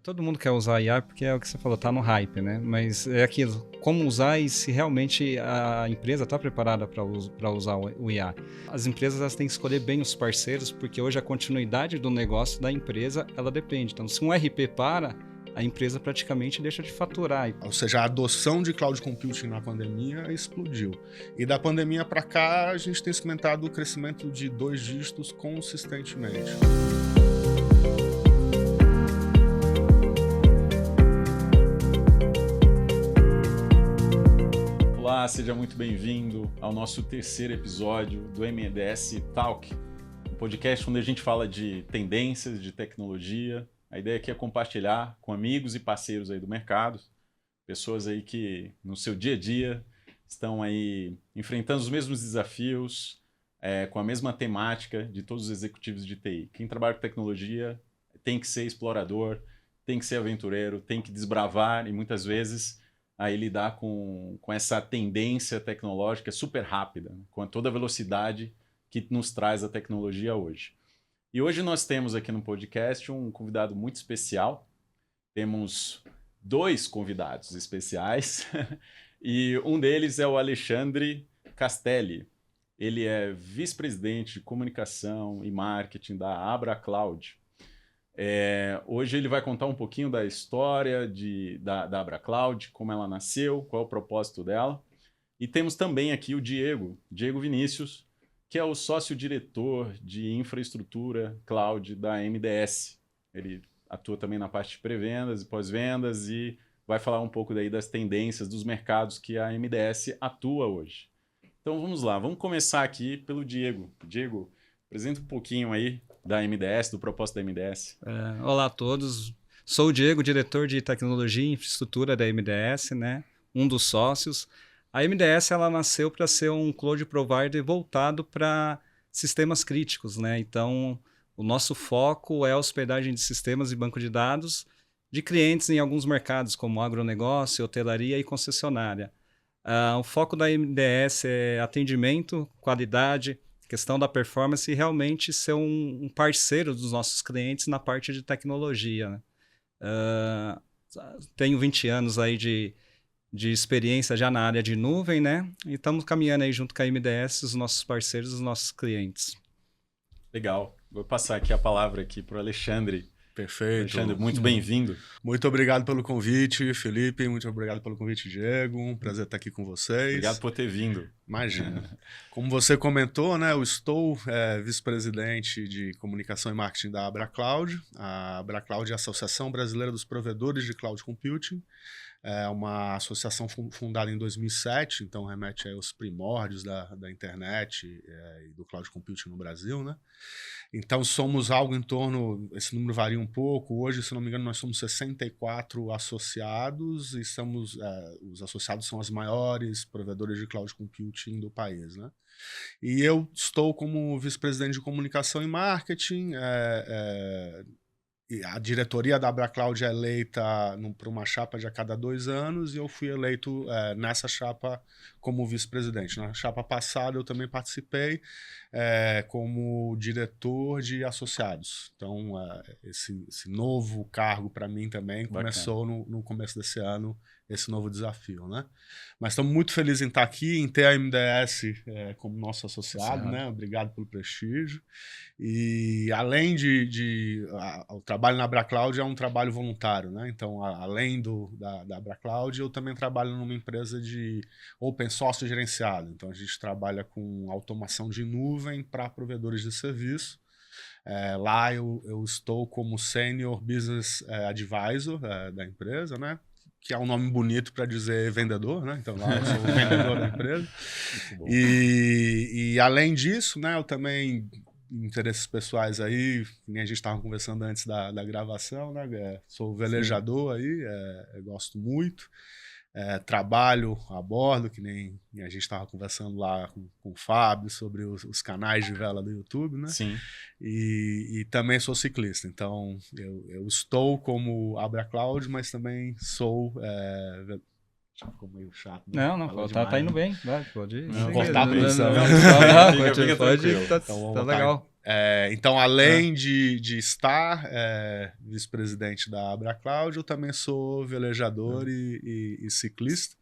Todo mundo quer usar IA porque é o que você falou, tá no hype, né? Mas é aquilo, como usar e se realmente a empresa está preparada para usar o IA. As empresas elas têm que escolher bem os parceiros, porque hoje a continuidade do negócio da empresa, ela depende. Então, se um RP para, a empresa praticamente deixa de faturar. Ou seja, a adoção de cloud computing na pandemia explodiu. E da pandemia para cá, a gente tem experimentado o crescimento de 2 dígitos consistentemente. Olá, seja muito bem-vindo ao nosso terceiro episódio do M&S Talk, um podcast onde a gente fala de tendências, de tecnologia. A ideia aqui é compartilhar com amigos e parceiros aí do mercado, pessoas aí que no seu dia a dia estão aí enfrentando os mesmos desafios, com a mesma temática de todos os executivos de TI. Quem trabalha com tecnologia tem que ser explorador, tem que ser aventureiro, tem que desbravar e muitas vezes aí lidar com essa tendência tecnológica super rápida, né? Com toda a velocidade que nos traz a tecnologia hoje. E hoje nós temos aqui no podcast um convidado muito especial. Temos 2 convidados especiais e um deles é o Alexandre Castelli. Ele é vice-presidente de comunicação e marketing da Abra Cloud. Hoje ele vai contar um pouquinho da história da Abra Cloud, como ela nasceu, qual é o propósito dela. E temos também aqui o Diego Vinícius, que é o sócio-diretor de infraestrutura cloud da MDS. Ele atua também na parte de pré-vendas e pós-vendas e vai falar um pouco daí das tendências dos mercados que a MDS atua hoje. Então vamos lá, vamos começar aqui pelo Diego. Diego, apresenta um pouquinho aí da MDS, do propósito da MDS. Olá a todos, sou o Diego, diretor de tecnologia e infraestrutura da MDS, né? Um dos sócios. A MDS ela nasceu para ser um cloud provider voltado para sistemas críticos, né? Então, o nosso foco é a hospedagem de sistemas e banco de dados de clientes em alguns mercados, como agronegócio, hotelaria e concessionária. O foco da MDS é atendimento, qualidade, questão da performance e realmente ser um parceiro dos nossos clientes na parte de tecnologia, né? Tenho 20 anos aí de experiência já na área de nuvem, né? E estamos caminhando aí junto com a MDS, os nossos parceiros, os nossos clientes. Legal. Vou passar aqui a palavra aqui para o Alexandre. Perfeito. Alexandre, muito bem-vindo. Muito obrigado pelo convite, Felipe. Muito obrigado pelo convite, Diego. Um prazer estar aqui com vocês. Obrigado por ter vindo. Imagina. Como você comentou, né, eu estou vice-presidente de comunicação e marketing da Abra Cloud. A Abra Cloud é a Associação Brasileira dos Provedores de Cloud Computing. É uma associação fundada em 2007, então remete aos primórdios da internet e do cloud computing no Brasil, né? Então somos algo em torno, esse número varia um pouco, hoje, se não me engano, nós somos 64 associados e os associados são as maiores provedores de cloud computing do país, né? E eu estou como vice-presidente de comunicação e marketing. A diretoria da Abra Cloud é eleita por uma chapa de a cada 2 anos e eu fui eleito nessa chapa como vice-presidente. Na chapa passada eu também participei como diretor de associados. Então, esse novo cargo para mim também começou no começo desse ano, esse novo desafio, né? Mas estamos muito felizes em estar aqui, em ter a MDS como nosso associado, né? Obrigado pelo prestígio. E além o trabalho na Abra Cloud é um trabalho voluntário, né? Então, além da Abra Cloud, eu também trabalho numa empresa de open source gerenciado. Então, a gente trabalha com automação de nuvem para provedores de serviço. Lá eu estou como Senior Business Advisor da empresa, né? Que é um nome bonito para dizer vendedor, né? Então lá eu sou o vendedor da empresa. E além disso, né, eu também, interesses pessoais aí, nem a gente estava conversando antes da gravação, né? Sou velejador aí, gosto muito. Trabalho a bordo, que nem a gente estava conversando lá com o Fábio sobre os canais de vela do YouTube, né? Sim. E também sou ciclista, então eu estou como Abra Cloud, mas também sou... Ficou meio chato. Né? Não, tá indo bem. Vai, pode ir. Não, cortar a produção. Pode, tá legal. Então, além de estar vice-presidente da Abracloud, eu também sou velejador e ciclista,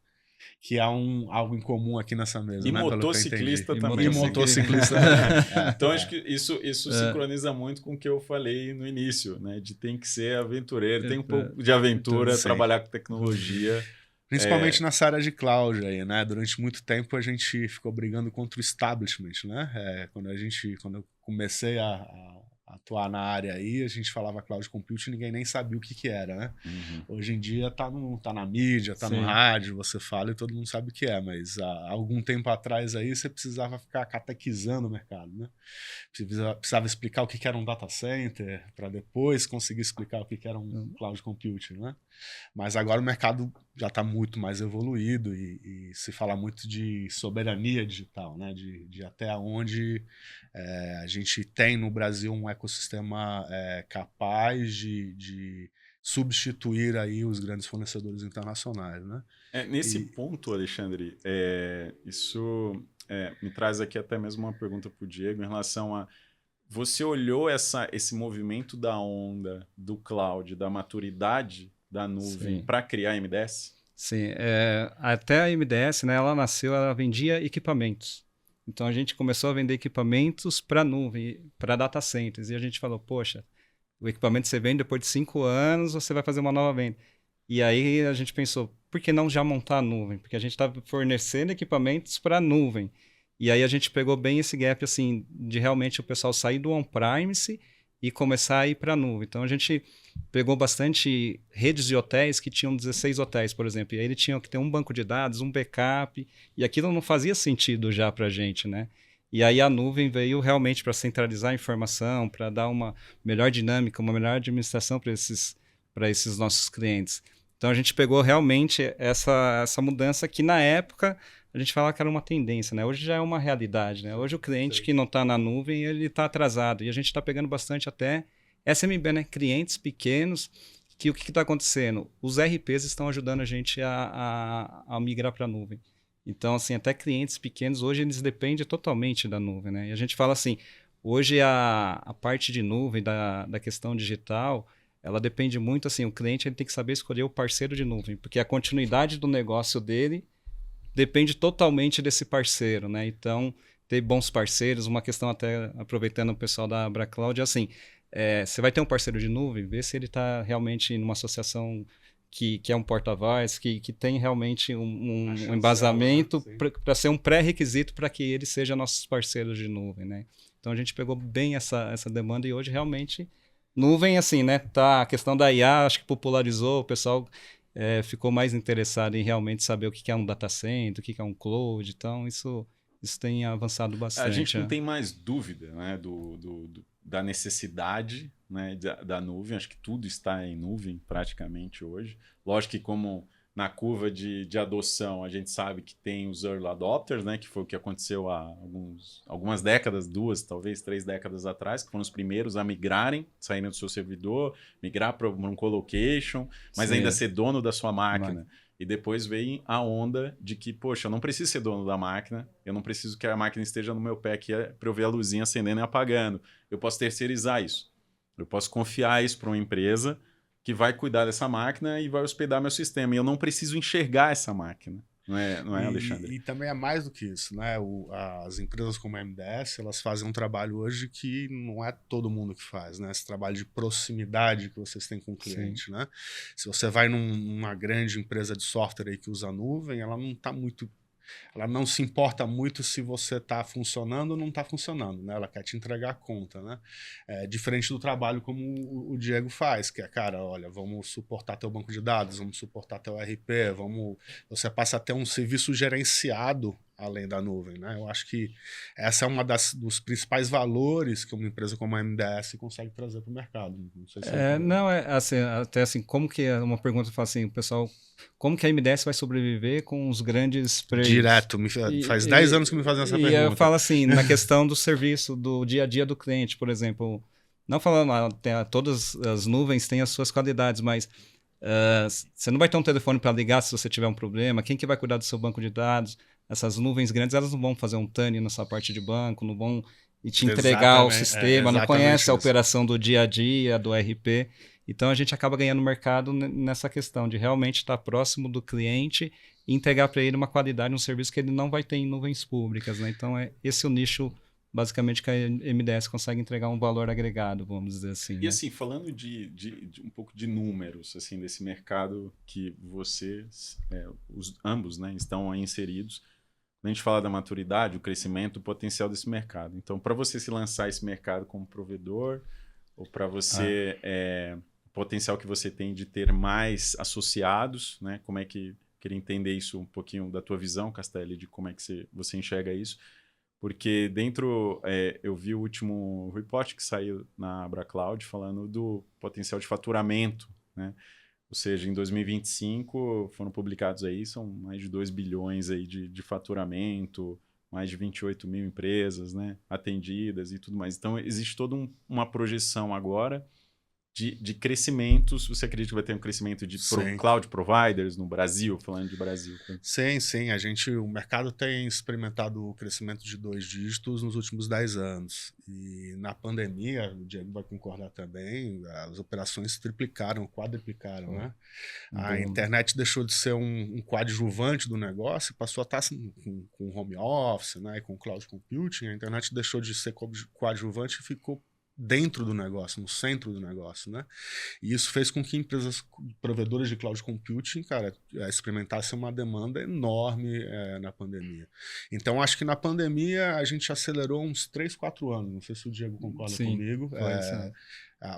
que é algo em comum aqui nessa mesa. E né, motociclista também. E motociclista também. Então, acho que isso sincroniza muito com o que eu falei no início, né? De tem que ser aventureiro, tem um pouco de aventura, trabalhar com tecnologia. Principalmente nessa área de cloud aí, né? Durante muito tempo a gente ficou brigando contra o establishment, né? Quando eu comecei a atuar na área aí, a gente falava cloud computing e ninguém nem sabia o que era, né? Hoje em dia tá na mídia, tá no rádio, você fala e todo mundo sabe o que é, mas há algum tempo atrás aí você precisava ficar catequizando o mercado, né? Precisava explicar o que era um data center para depois conseguir explicar o que era um cloud computing, né? Mas agora o mercado já está muito mais evoluído e se fala muito de soberania digital, né? De até onde a gente tem no Brasil um ecossistema capaz de substituir aí os grandes fornecedores internacionais, né? Nesse ponto, Alexandre, isso me traz aqui até mesmo uma pergunta para o Diego em relação a você olhou esse movimento da onda, do cloud, da maturidade da nuvem para criar a MDS? Sim, até a MDS, né, ela vendia equipamentos. Então a gente começou a vender equipamentos para nuvem, para data centers, e a gente falou, poxa, o equipamento você vende depois de 5 anos, você vai fazer uma nova venda. E aí a gente pensou, por que não já montar a nuvem? Porque a gente está fornecendo equipamentos para a nuvem. E aí a gente pegou bem esse gap, assim, de realmente o pessoal sair do on-premise e começar a ir para a nuvem. Então a gente pegou bastante redes de hotéis que tinham 16 hotéis, por exemplo. E aí ele tinha que ter um banco de dados, um backup, e aquilo não fazia sentido já para a gente, né? E aí a nuvem veio realmente para centralizar a informação, para dar uma melhor dinâmica, uma melhor administração para esses nossos clientes. Então a gente pegou realmente essa mudança que na época a gente falava que era uma tendência, né? Hoje já é uma realidade, né? Hoje o cliente que não está na nuvem, ele está atrasado. E a gente está pegando bastante até SMB, né? Clientes pequenos, que o que está acontecendo? Os RPs estão ajudando a gente a migrar para a nuvem. Então, assim, até clientes pequenos, hoje eles dependem totalmente da nuvem, né? E a gente fala assim, hoje a parte de nuvem, da questão digital, ela depende muito, assim, o cliente ele tem que saber escolher o parceiro de nuvem, porque a continuidade do negócio dele depende totalmente desse parceiro, né? Então, ter bons parceiros, uma questão até, aproveitando o pessoal da Abracloud, é assim, você vai ter um parceiro de nuvem, vê se ele está realmente numa associação que é um porta-voz, que tem realmente um embasamento para ser um pré-requisito para que ele seja nossos parceiros de nuvem, né? Então, a gente pegou bem essa demanda e hoje realmente nuvem, assim, né? A questão da IA, acho que popularizou, o pessoal ficou mais interessado em realmente saber o que é um data center, o que é um cloud, então isso tem avançado bastante. A gente não tem mais dúvida, né, da necessidade, né, da nuvem, acho que tudo está em nuvem praticamente hoje. Lógico que como na curva de adoção a gente sabe que tem os early adopters, né, que foi o que aconteceu há algumas décadas, 2, talvez 3 décadas atrás, que foram os primeiros a migrarem, saírem do seu servidor, migrar para um colocation, mas ainda ser dono da sua máquina. E depois veio a onda de que, poxa, eu não preciso ser dono da máquina, eu não preciso que a máquina esteja no meu pé aqui para eu ver a luzinha acendendo e apagando. Eu posso terceirizar isso. Eu posso confiar isso para uma empresa que vai cuidar dessa máquina e vai hospedar meu sistema. E eu não preciso enxergar essa máquina. Não é, Alexandre? E também é mais do que isso, né? As empresas como a MDS, elas fazem um trabalho hoje que não é todo mundo que faz, né? Esse trabalho de proximidade que vocês têm com o cliente, né? Se você vai numa grande empresa de software aí que usa nuvem, ela não se importa muito se você está funcionando ou não está funcionando, né? Ela quer te entregar a conta, né? Diferente do trabalho como o Diego faz, que é, cara, olha, vamos suportar teu banco de dados, vamos suportar teu RP, você passa a ter um serviço gerenciado além da nuvem, né? Eu acho que essa é uma dos principais valores que uma empresa como a MDS consegue trazer para o mercado. Não sei se assim, até assim, como que é uma pergunta fala assim, o pessoal, como que a MDS vai sobreviver com os grandes players? Direto, faz 10 anos que me fazem essa pergunta. E eu falo assim, na questão do serviço, do dia a dia do cliente, por exemplo, não falando, todas as nuvens têm as suas qualidades, mas você não vai ter um telefone para ligar se você tiver um problema, quem que vai cuidar do seu banco de dados? Essas nuvens grandes, elas não vão fazer um tunnel nessa parte de banco, não vão e te entregar o Exatamente, sistema, não exatamente conhece a isso. operação do dia a dia, do RP. Então a gente acaba ganhando mercado nessa questão de realmente estar próximo do cliente e entregar para ele uma qualidade, um serviço que ele não vai ter em nuvens públicas, né? Então esse é o nicho basicamente que a MDS consegue entregar um valor agregado, vamos dizer assim. E né? assim, falando de um pouco de números, assim, desse mercado que vocês, ambos, né, estão aí inseridos, quando a gente fala da maturidade, o crescimento, o potencial desse mercado. Então, para você se lançar esse mercado como provedor, ou para você, o potencial que você tem de ter mais associados, né, como é que, queria entender isso um pouquinho da tua visão, Castelli, de como é que você enxerga isso. Porque eu vi o último report que saiu na AbraCloud falando do potencial de faturamento, né? Ou seja, em 2025 foram publicados aí, são mais de 2 bilhões aí de faturamento, mais de 28 mil empresas, né, atendidas e tudo mais. Então, existe toda uma projeção agora de crescimentos. Você acredita que vai ter um crescimento de cloud providers no Brasil, falando de Brasil? Sim. O mercado tem experimentado o crescimento de 2 dígitos nos últimos 10 anos. E na pandemia, o Diego vai concordar também, as operações triplicaram, quadriplicaram, né? A internet deixou de ser um coadjuvante do negócio e passou a estar com home office, né, com cloud computing. A internet deixou de ser coadjuvante e ficou dentro do negócio, no centro do negócio, né? E isso fez com que empresas provedoras de cloud computing, cara, experimentassem uma demanda enorme na pandemia. Então, acho que na pandemia a gente acelerou uns 3, 4 anos, não sei se o Diego concorda comigo.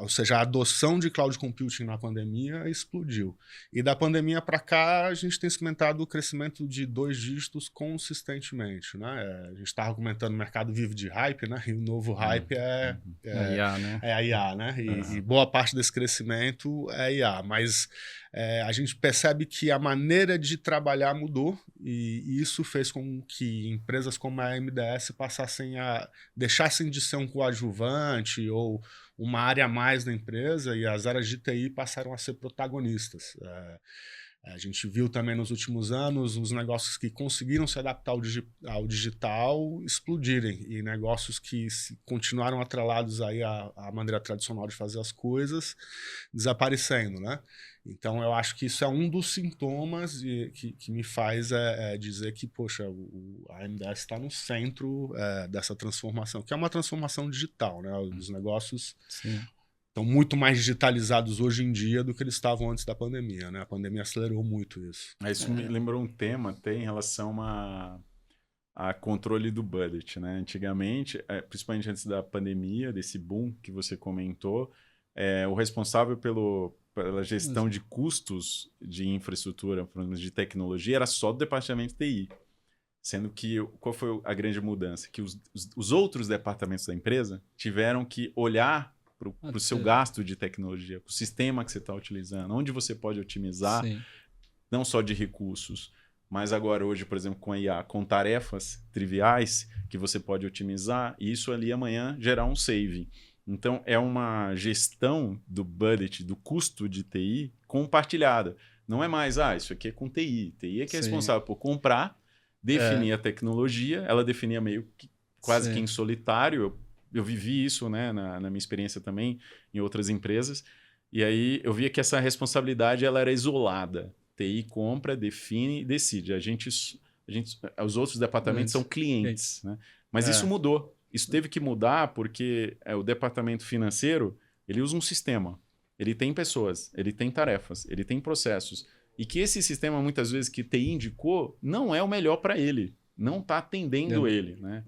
Ou seja, a adoção de cloud computing na pandemia explodiu. E da pandemia para cá, a gente tem experimentado o crescimento de 2 dígitos consistentemente, né? A gente estava comentando, o mercado vive de hype, né? E o novo hype é a IA, né? É a IA, né? E boa parte desse crescimento é IA. Mas a gente percebe que a maneira de trabalhar mudou e isso fez com que empresas como a MDS deixassem de ser um coadjuvante ou uma área a mais na empresa, e as áreas de TI passaram a ser protagonistas. A gente viu também nos últimos anos os negócios que conseguiram se adaptar ao digital explodirem, e negócios que continuaram atrelados aí à maneira tradicional de fazer as coisas desaparecendo, né? Então, eu acho que isso é um dos sintomas que me faz dizer que, poxa, a MDS está no centro dessa transformação, que é uma transformação digital, né? Os negócios estão muito mais digitalizados hoje em dia do que eles estavam antes da pandemia, né? A pandemia acelerou muito isso. Isso me lembrou um tema até em relação a controle do budget, né? Antigamente, principalmente antes da pandemia, desse boom que você comentou, o responsável pela gestão de custos de infraestrutura, de tecnologia, era só do departamento de TI. Sendo que, qual foi a grande mudança? Que os outros departamentos da empresa tiveram que olhar para o seu gasto de tecnologia, para o sistema que você está utilizando, onde você pode otimizar, não só de recursos, mas agora hoje, por exemplo, com a IA, com tarefas triviais que você pode otimizar, e isso ali amanhã gerar um saving. Então, é uma gestão do budget, do custo de TI compartilhada. Não é mais, isso aqui é com TI. TI é que é responsável por comprar, definir a tecnologia, ela definia meio que quase que em solitário. Eu vivi isso, né, na minha experiência também, em outras empresas, e aí eu via que essa responsabilidade ela era isolada. TI compra, define e decide. Os outros departamentos são clientes, né? Mas isso mudou. Isso teve que mudar porque o departamento financeiro ele usa um sistema. Ele tem pessoas, ele tem tarefas, ele tem processos. E que esse sistema, muitas vezes, que TI indicou, não é o melhor para ele. Não está atendendo ele, né?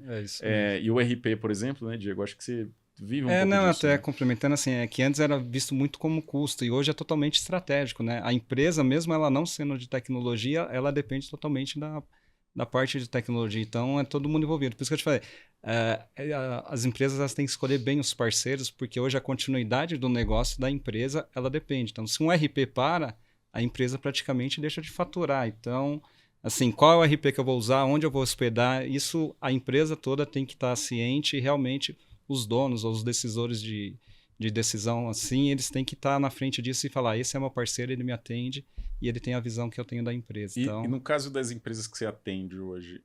E o RP, por exemplo, né, Diego? Acho que você vive um pouco disso. Até né? complementando, assim, que antes era visto muito como custo e hoje é totalmente estratégico, né? A empresa, mesmo ela não sendo de tecnologia, ela depende totalmente da parte de tecnologia. Então, é todo mundo envolvido. Por isso que eu te falei, as empresas elas têm que escolher bem os parceiros, porque hoje a continuidade do negócio da empresa, ela depende. Então, se um RP para, a empresa praticamente deixa de faturar. Então, assim, qual é o RP que eu vou usar, onde eu vou hospedar, isso a empresa toda tem que estar ciente e realmente os donos ou os decisores de de decisão assim, eles têm que estar na frente disso e falar, esse é meu parceiro, ele me atende e ele tem a visão que eu tenho da empresa. Então... E no caso das empresas que você atende hoje,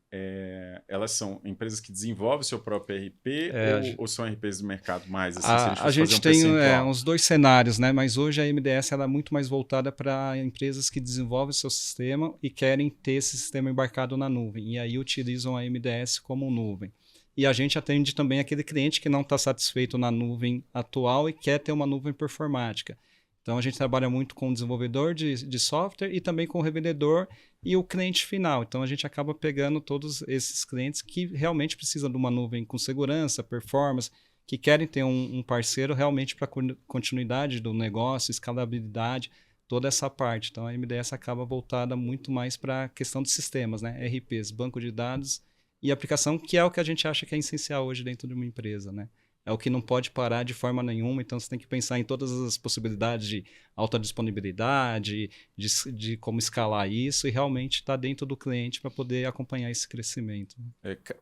elas são empresas que desenvolvem seu próprio RP ou são RPs do mercado mais? Assim, a gente tem uns dois cenários, né? Mas hoje a MDS ela é muito mais voltada para empresas que desenvolvem seu sistema e querem ter esse sistema embarcado na nuvem. E aí utilizam a MDS como nuvem. E a gente atende também aquele cliente que não está satisfeito na nuvem atual e quer ter uma nuvem performática. Então, a gente trabalha muito com o desenvolvedor de software e também com o revendedor e o cliente final. Então, a gente acaba pegando todos esses clientes que realmente precisam de uma nuvem com segurança, performance, que querem ter um parceiro realmente para continuidade do negócio, escalabilidade, toda essa parte. Então, a MDS acaba voltada muito mais para a questão de sistemas, né? RPs, banco de dados e aplicação, que é o que a gente acha que é essencial hoje dentro de uma empresa, né? É o que não pode parar de forma nenhuma, então você tem que pensar em todas as possibilidades de alta disponibilidade, de como escalar isso e realmente estar dentro do cliente para poder acompanhar esse crescimento.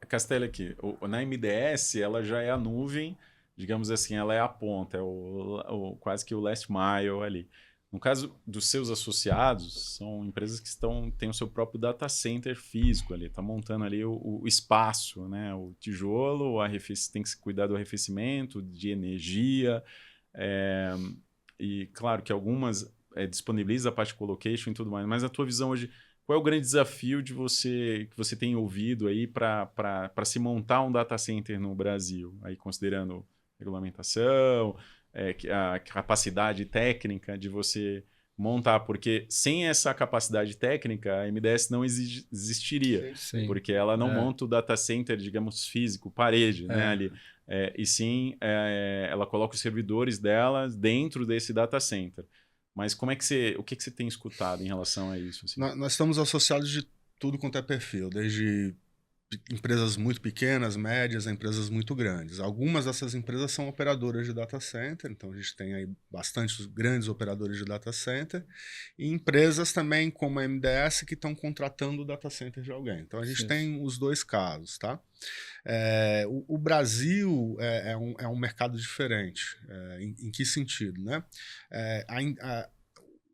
Castelli aqui, na MDS ela já é a nuvem, digamos assim, ela é a ponta, é quase que o last mile ali. No caso dos seus associados, são empresas que têm o seu próprio data center físico ali, está montando ali o espaço, né? O tijolo, tem que se cuidar do arrefecimento, de energia, e claro que algumas disponibilizam a parte de colocation e tudo mais, mas a tua visão hoje, qual é o grande desafio que você tem ouvido aí para se montar um data center no Brasil, aí considerando regulamentação, a capacidade técnica de você montar, porque sem essa capacidade técnica a MDS não existiria, Sim. porque ela não monta o data center, digamos, físico, parede, né, ali, e sim ela coloca os servidores dela dentro desse data center. Mas o que você tem escutado em relação a isso? Assim? Nós estamos associados de tudo quanto é perfil, desde empresas muito pequenas, médias, a empresas muito grandes. Algumas dessas empresas são operadoras de data center, então a gente tem aí bastante grandes operadores de data center, e empresas também como a MDS que estão contratando o data center de alguém. Então a gente tem os dois casos, tá? O Brasil é um mercado diferente. Em que sentido, né?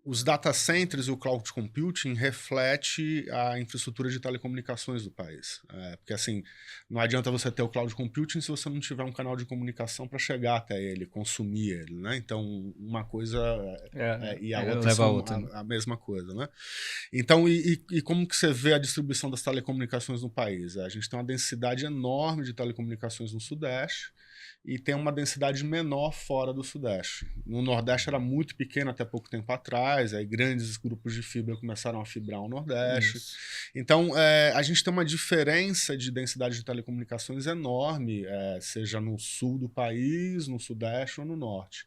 Os data centers e o cloud computing reflete a infraestrutura de telecomunicações do país. Porque assim, não adianta você ter o cloud computing se você não tiver um canal de comunicação para chegar até ele, consumir ele, né? Então, uma coisa e a outra leva são a outra. A mesma coisa, né? Então, e como que você vê a distribuição das telecomunicações no país? A gente tem uma densidade enorme de telecomunicações no Sudeste, e tem uma densidade menor fora do Sudeste. No Nordeste era muito pequeno até pouco tempo atrás, aí grandes grupos de fibra começaram a fibrar o Nordeste. Isso. Então, a gente tem uma diferença de densidade de telecomunicações enorme, seja no sul do país, no Sudeste ou no Norte.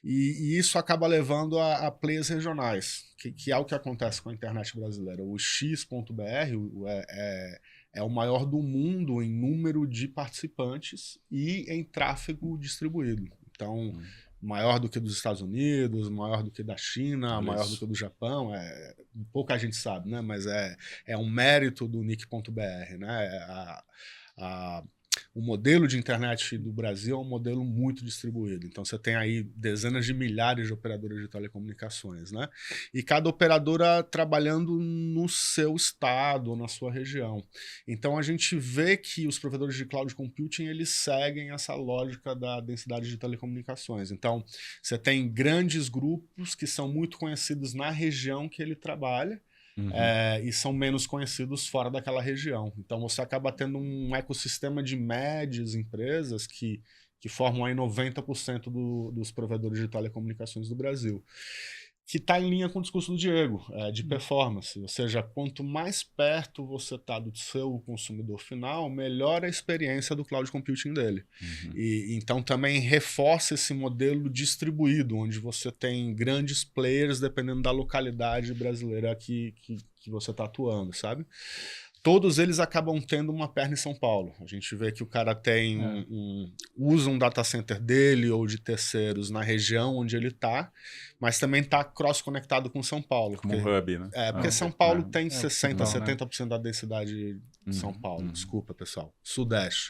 E isso acaba levando a players regionais, que é o que acontece com a internet brasileira. O X.br é o maior do mundo em número de participantes e em tráfego distribuído. Então, maior do que dos Estados Unidos, maior do que da China, maior do que do Japão. Pouca gente sabe, né? Mas é um mérito do Nick.br, né? O modelo de internet do Brasil é um modelo muito distribuído. Então, você tem aí dezenas de milhares de operadoras de telecomunicações, né? E cada operadora trabalhando no seu estado ou na sua região. Então, a gente vê que os provedores de cloud computing, eles seguem essa lógica da densidade de telecomunicações. Então, você tem grandes grupos que são muito conhecidos na região que ele trabalha, e são menos conhecidos fora daquela região. Então você acaba tendo um ecossistema de médias empresas que formam aí 90% dos provedores de telecomunicações do Brasil, que está em linha com o discurso do Diego, de performance. Ou seja, quanto mais perto você está do seu consumidor final, melhor a experiência do cloud computing dele. E então também reforça esse modelo distribuído, onde você tem grandes players dependendo da localidade brasileira que você está atuando, sabe? todos eles acabam tendo uma perna em São Paulo. A gente vê que o cara tem usa um data center dele ou de terceiros na região onde ele está, mas também está cross-conectado com São Paulo. Como um hub, né? Porque São Paulo tem 60%, 70% da densidade de São Paulo. Desculpa, pessoal. Sudeste.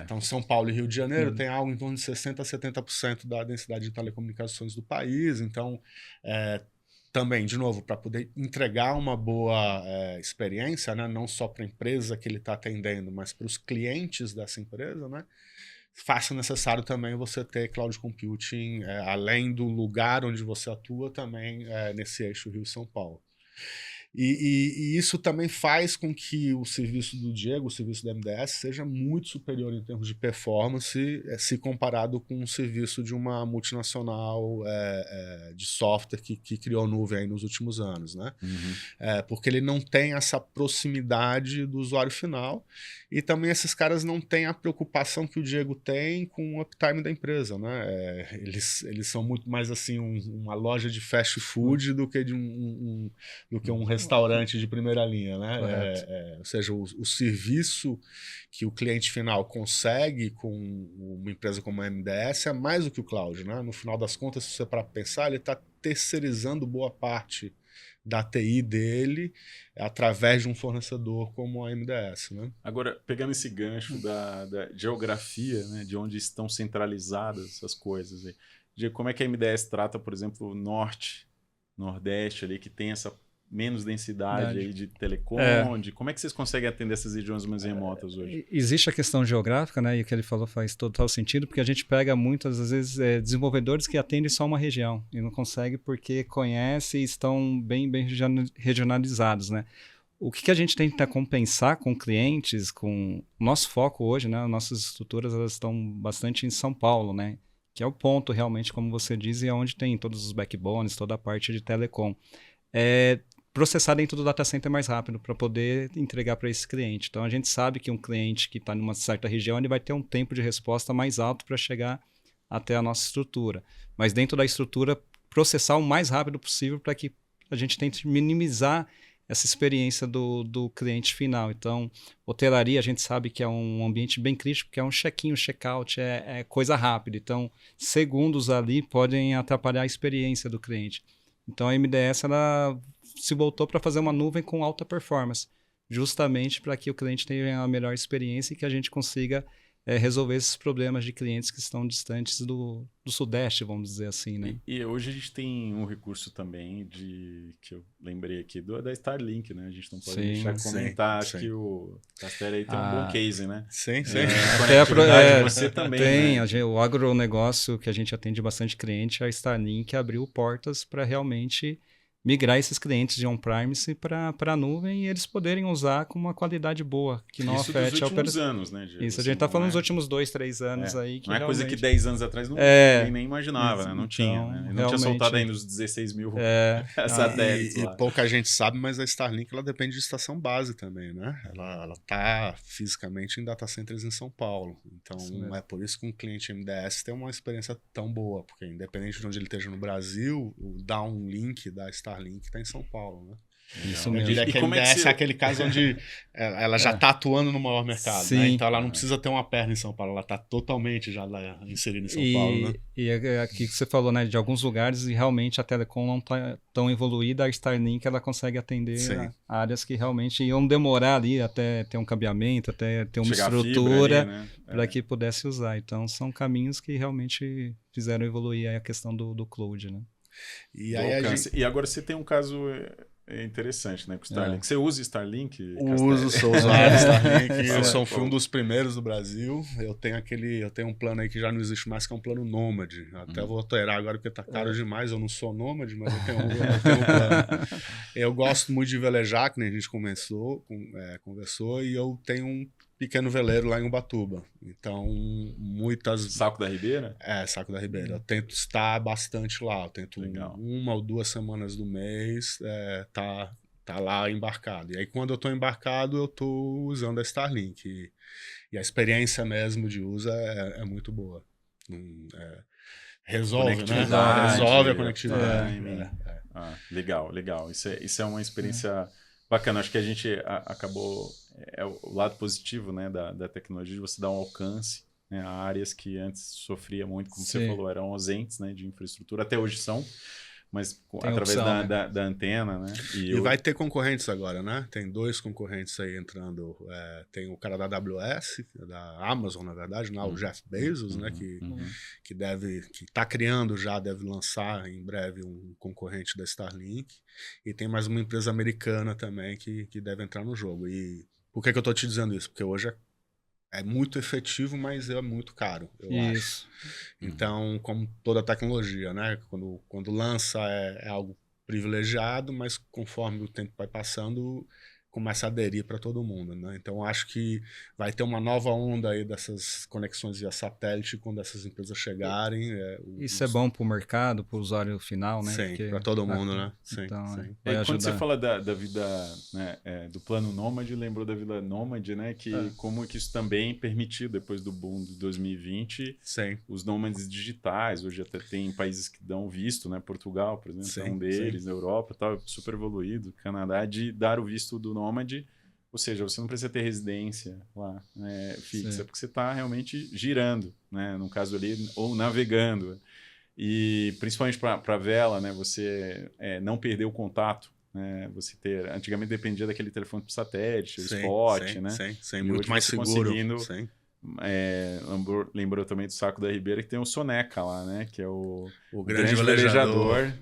Então, São Paulo e Rio de Janeiro tem algo em torno de 60% a 70% da densidade de telecomunicações do país. Então, também, de novo, para poder entregar uma boa experiência, né? Não só para a empresa que ele está atendendo, mas para os clientes dessa empresa, né? Faça necessário também você ter cloud computing, além do lugar onde você atua, também nesse eixo Rio-São Paulo. E isso também faz com que o serviço do Diego, o serviço da MDS, seja muito superior em termos de performance se comparado com o serviço de uma multinacional de software que criou nuvem aí nos últimos anos, né? Porque ele não tem essa proximidade do usuário final e também esses caras não têm a preocupação que o Diego tem com o uptime da empresa, né? Eles são muito mais assim uma loja de fast food do que um restaurante de primeira linha, né? Ou seja, o serviço que o cliente final consegue com uma empresa como a MDS é mais do que o cloud, né? No final das contas, se você para pensar, ele está terceirizando boa parte da TI dele através de um fornecedor como a MDS, né? Agora, pegando esse gancho da geografia, né, de onde estão centralizadas essas coisas, aí, de como é que a MDS trata, por exemplo, o norte, nordeste, ali, que tem essa menos densidade aí de telecom, como é que vocês conseguem atender essas regiões mais remotas hoje? Existe a questão geográfica, né? E o que ele falou faz total sentido, porque a gente pega muitas, às vezes, desenvolvedores que atendem só uma região e não consegue porque conhece e estão bem regionalizados, né? O que a gente tenta compensar com clientes, com o nosso foco hoje, né? Nossas estruturas, elas estão bastante em São Paulo, né? Que é o ponto, realmente, como você diz, e é onde tem todos os backbones, toda a parte de telecom. Processar dentro do data center mais rápido para poder entregar para esse cliente. Então, a gente sabe que um cliente que está numa certa região, ele vai ter um tempo de resposta mais alto para chegar até a nossa estrutura. Mas dentro da estrutura, processar o mais rápido possível para que a gente tente minimizar essa experiência do cliente final. Então, hotelaria, a gente sabe que é um ambiente bem crítico, que é um check-in, um check-out, é coisa rápida. Então, segundos ali podem atrapalhar a experiência do cliente. Então, a MDS, ela se voltou para fazer uma nuvem com alta performance, justamente para que o cliente tenha a melhor experiência e que a gente consiga resolver esses problemas de clientes que estão distantes do Sudeste, vamos dizer assim, né? E hoje a gente tem um recurso também que eu lembrei aqui da Starlink, né? A gente não pode deixar de comentar, acho que o Castelli aí tem um bom case, né? Sim. Você também, tem, né? O agronegócio que a gente atende bastante cliente, a Starlink abriu portas para realmente migrar esses clientes de on-premise para a nuvem e eles poderem usar com uma qualidade boa, que não afete a operação. Isso dos últimos anos, né, Diego? Isso, a gente está falando dos últimos 2, 3 anos aí. Que não é realmente... coisa que 10 anos atrás nem imaginava, né? Não tinha, né? Não tinha soltado ainda os 16 mil satélites lá. E pouca gente sabe, mas a Starlink ela depende de estação base também, né? Ela está fisicamente em data centers em São Paulo. Então, é por isso que um cliente MDS tem uma experiência tão boa, porque independente de onde ele esteja no Brasil, o downlink da Starlink está em São Paulo, né? Isso Eu mesmo. diria que a MDS é aquele caso onde ela já está atuando no maior mercado, Sim. né? Então ela não precisa ter uma perna em São Paulo, ela está totalmente já lá inserida em São Paulo, né? E aqui que você falou, né, de alguns lugares e realmente a telecom não está tão evoluída, a Starlink ela consegue atender áreas que realmente iam demorar ali até ter um cabeamento, até ter uma estrutura né? Para que pudesse usar. Então são caminhos que realmente fizeram evoluir a questão do cloud, né? E agora você tem um caso interessante, né, com o Starlink. Você usa Starlink? Sou usuário de Starlink. Eu fui um dos primeiros do Brasil. Eu tenho um plano aí que já não existe mais, que é um plano nômade. Até vou alterar agora porque tá caro demais. Eu não sou nômade, mas eu tenho um plano. Eu gosto muito de velejar, que nem a gente conversou, e eu tenho um pequeno veleiro lá em Ubatuba. Então, Saco da Ribeira? Saco da Ribeira. Eu tento estar bastante lá. Eu tento uma ou 2 semanas do mês tá lá embarcado. E aí, quando eu estou embarcado, eu estou usando a Starlink. E a experiência mesmo de uso é muito boa. Resolve, né? Resolve a conectividade. Legal. Isso é uma experiência bacana. Acho que a gente acabou é o lado positivo, né, da tecnologia, de você dar um alcance, né, a áreas que antes sofria muito, como você falou, eram ausentes, né, de infraestrutura, até hoje são, mas Tem através opção, né? da antena, né? E vai ter concorrentes agora, né? Tem 2 concorrentes aí entrando. Tem o cara da AWS, da Amazon, na verdade, o Jeff Bezos, né? Que está criando já, deve lançar em breve um concorrente da Starlink. E tem mais uma empresa americana também que deve entrar no jogo. E por que eu estou te dizendo isso? Porque hoje é muito efetivo, mas é muito caro, eu acho. Então, como toda tecnologia, né? Quando lança é algo privilegiado, mas conforme o tempo vai passando, começa a aderir para todo mundo, né? Então, acho que vai ter uma nova onda aí dessas conexões via satélite quando essas empresas chegarem. Isso é bom para o mercado, para o usuário final, né? Sim, para todo mundo, né? Sim, então, sim. Quando você fala da vida, né, do plano Nômade, lembrou da vida Nômade, né? Como que isso também permitiu, depois do boom de 2020, sim. os nômades digitais. Hoje até tem países que dão visto, né? Portugal, por exemplo, é um deles, na Europa, tal, super evoluído, Canadá, de dar o visto do nômade. Ou seja, você não precisa ter residência lá, né, fixa, porque você está realmente girando, né, no caso ali, ou navegando. E principalmente para vela, né, você não perder o contato. Né, você ter, antigamente dependia daquele telefone por satélite, spot, né? Sim, muito mais seguro. Lembrou também do Saco da Ribeira, que tem o Soneca lá, né? Que é o grande velejador.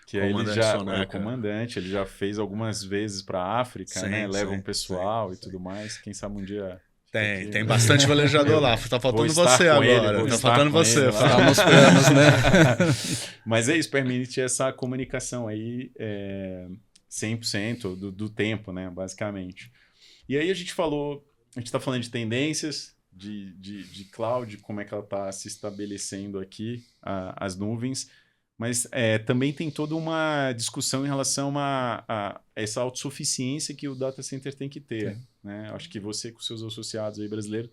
Que aí ele já é o comandante, ele já fez algumas vezes para a África, né? Leva um pessoal e tudo mais. Quem sabe um dia. Tem bastante velejador lá. Tá faltando você agora. Tá faltando você. Tá nos planos, né? Mas é isso, permite essa comunicação aí 100% do tempo, né? Basicamente. E aí a gente está falando de tendências, de cloud, como é que ela está se estabelecendo aqui, as nuvens. Mas também tem toda uma discussão em relação a essa autossuficiência que o data center tem que ter. Né? Acho que você, com seus associados aí brasileiros,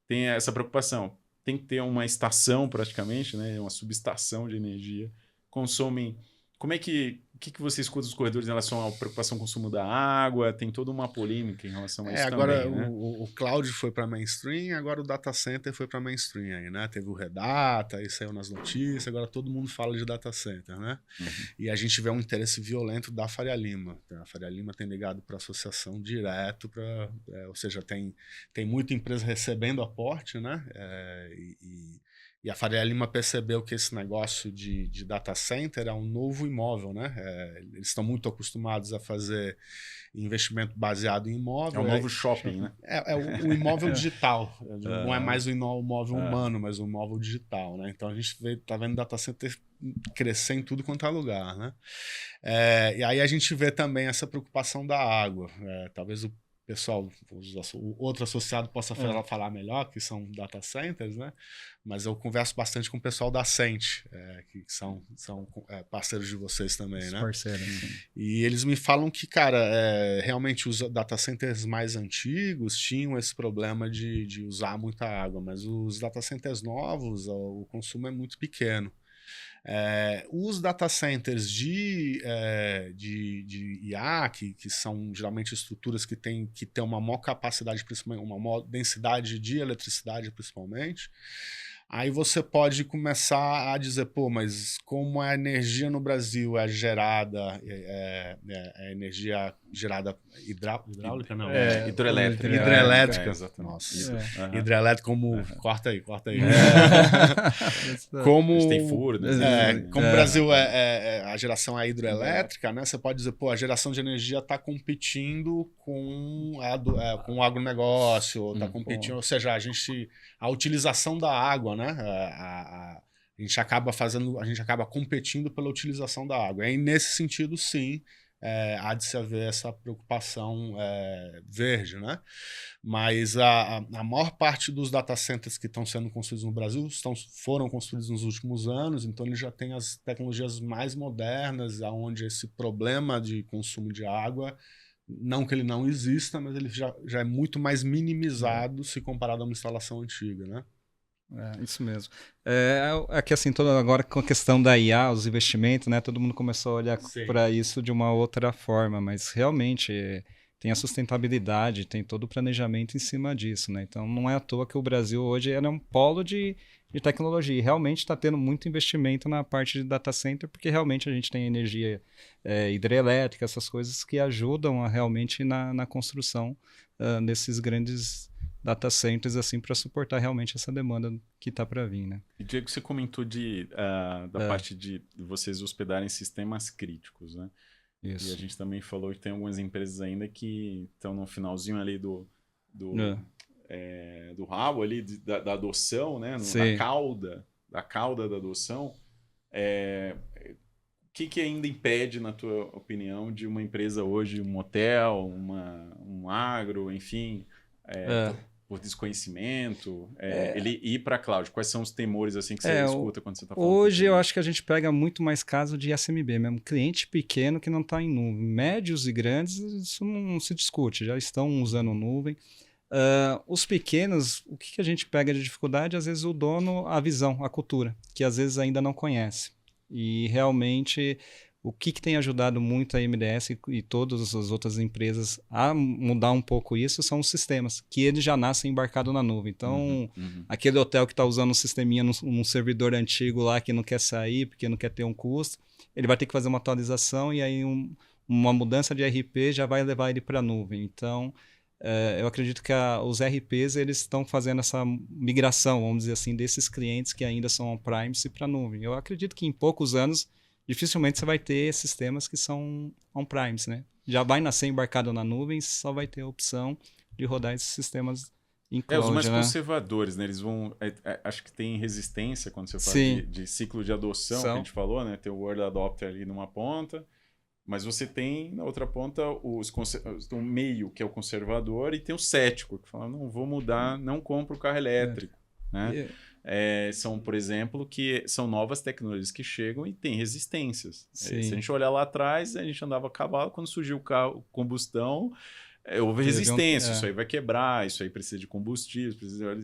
tem essa preocupação. Tem que ter uma estação, praticamente, né? Uma subestação de energia. Consomem... Como é que você escuta os corredores em relação à preocupação com o consumo da água? Tem toda uma polêmica em relação a isso agora também, né? o cloud foi para mainstream, agora o data center foi para mainstream aí, né? Teve o Redata, aí saiu nas notícias, agora todo mundo fala de data center, né? E a gente vê um interesse violento da Faria Lima. A Faria Lima tem ligado para a associação direto, ou seja, tem muita empresa recebendo aporte, né? E a Faria Lima percebeu que esse negócio de data center é um novo imóvel, né? Eles estão muito acostumados a fazer investimento baseado em imóvel. É um novo shopping, né? O imóvel digital. Não é mais o imóvel humano, mas o imóvel digital, né? Então a gente está vendo data center crescer em tudo quanto é lugar, né? E aí a gente vê também essa preocupação da água. Talvez o pessoal, o outro associado possa falar melhor, que são data centers, né? Mas eu converso bastante com o pessoal da Ascent, que são parceiros de vocês também, né? Parceiros, sim. E eles me falam que, cara, realmente os data centers mais antigos tinham esse problema de usar muita água, mas os data centers novos, o consumo é muito pequeno. Os data centers de IA, que são geralmente estruturas que têm uma maior capacidade, principalmente uma maior densidade de eletricidade, principalmente, aí você pode começar a dizer, mas como a energia no Brasil é gerada, energia gerada hidráulica, não? Hidrelétrica. Hidrelétrica. Exatamente. Nossa. Hidrelétrica como... Corta aí. Como... Tem furo, né? Como o Brasil a geração é hidrelétrica, né? Você pode dizer, a geração de energia está competindo com o agronegócio, está competindo, ou seja, a utilização da água, né? A gente acaba competindo pela utilização da água. E nesse sentido, sim, há de se haver essa preocupação verde, né? Mas a maior parte dos data centers que estão sendo construídos no Brasil foram construídos nos últimos anos, então ele já tem as tecnologias mais modernas, onde esse problema de consumo de água, não que ele não exista, mas ele já é muito mais minimizado se comparado a uma instalação antiga, né? Isso mesmo. Aqui assim, agora com a questão da IA, os investimentos, né? Todo mundo começou a olhar para isso de uma outra forma, mas realmente tem a sustentabilidade, tem todo o planejamento em cima disso, né? Então não é à toa que o Brasil hoje é um polo de tecnologia. E realmente está tendo muito investimento na parte de data center, porque realmente a gente tem energia hidrelétrica, essas coisas que ajudam realmente na construção desses grandes data centers assim, para suportar realmente essa demanda que está para vir. Né? E Diego, você comentou da parte de vocês hospedarem sistemas críticos, né? Isso. E a gente também falou que tem algumas empresas ainda que estão no finalzinho ali do rabo ali, da adoção, né? Da cauda da adoção. O que ainda impede, na tua opinião, de uma empresa hoje, um hotel, um agro, enfim, por desconhecimento, ele ir para a cloud? Quais são os temores assim que você escuta quando você está falando? Hoje eu acho que a gente pega muito mais caso de SMB mesmo, cliente pequeno que não está em nuvem. Médios e grandes, isso não se discute, já estão usando nuvem. Os pequenos, o que a gente pega de dificuldade? Às vezes o dono, a visão, a cultura, que às vezes ainda não conhece. E realmente o que tem ajudado muito a MDS e todas as outras empresas a mudar um pouco isso são os sistemas, que eles já nascem embarcados na nuvem. Então, aquele hotel que está usando um sisteminha num servidor antigo lá que não quer sair porque não quer ter um custo, ele vai ter que fazer uma atualização e aí uma mudança de RP já vai levar ele para a nuvem. Então, eu acredito que os RPs eles estão fazendo essa migração, vamos dizer assim, desses clientes que ainda são on-premise para a nuvem. Eu acredito que em poucos anos, dificilmente você vai ter sistemas que são on-premise, né? Já vai nascer embarcado na nuvem, só vai ter a opção de rodar esses sistemas em cloud. Os mais né? conservadores, né? Eles vão... acho que tem resistência quando você fala de ciclo de adoção, que a gente falou, né? Tem o Early Adopter ali numa ponta, mas você tem, na outra ponta, o meio, que é o conservador, e tem o cético, que fala, não, vou mudar, não compro o carro elétrico. Né? São, por exemplo, que são novas tecnologias que chegam e têm resistências. Se a gente olhar lá atrás, a gente andava a cavalo, quando surgiu o carro combustão, houve resistência, isso aí vai quebrar, isso aí precisa de combustível,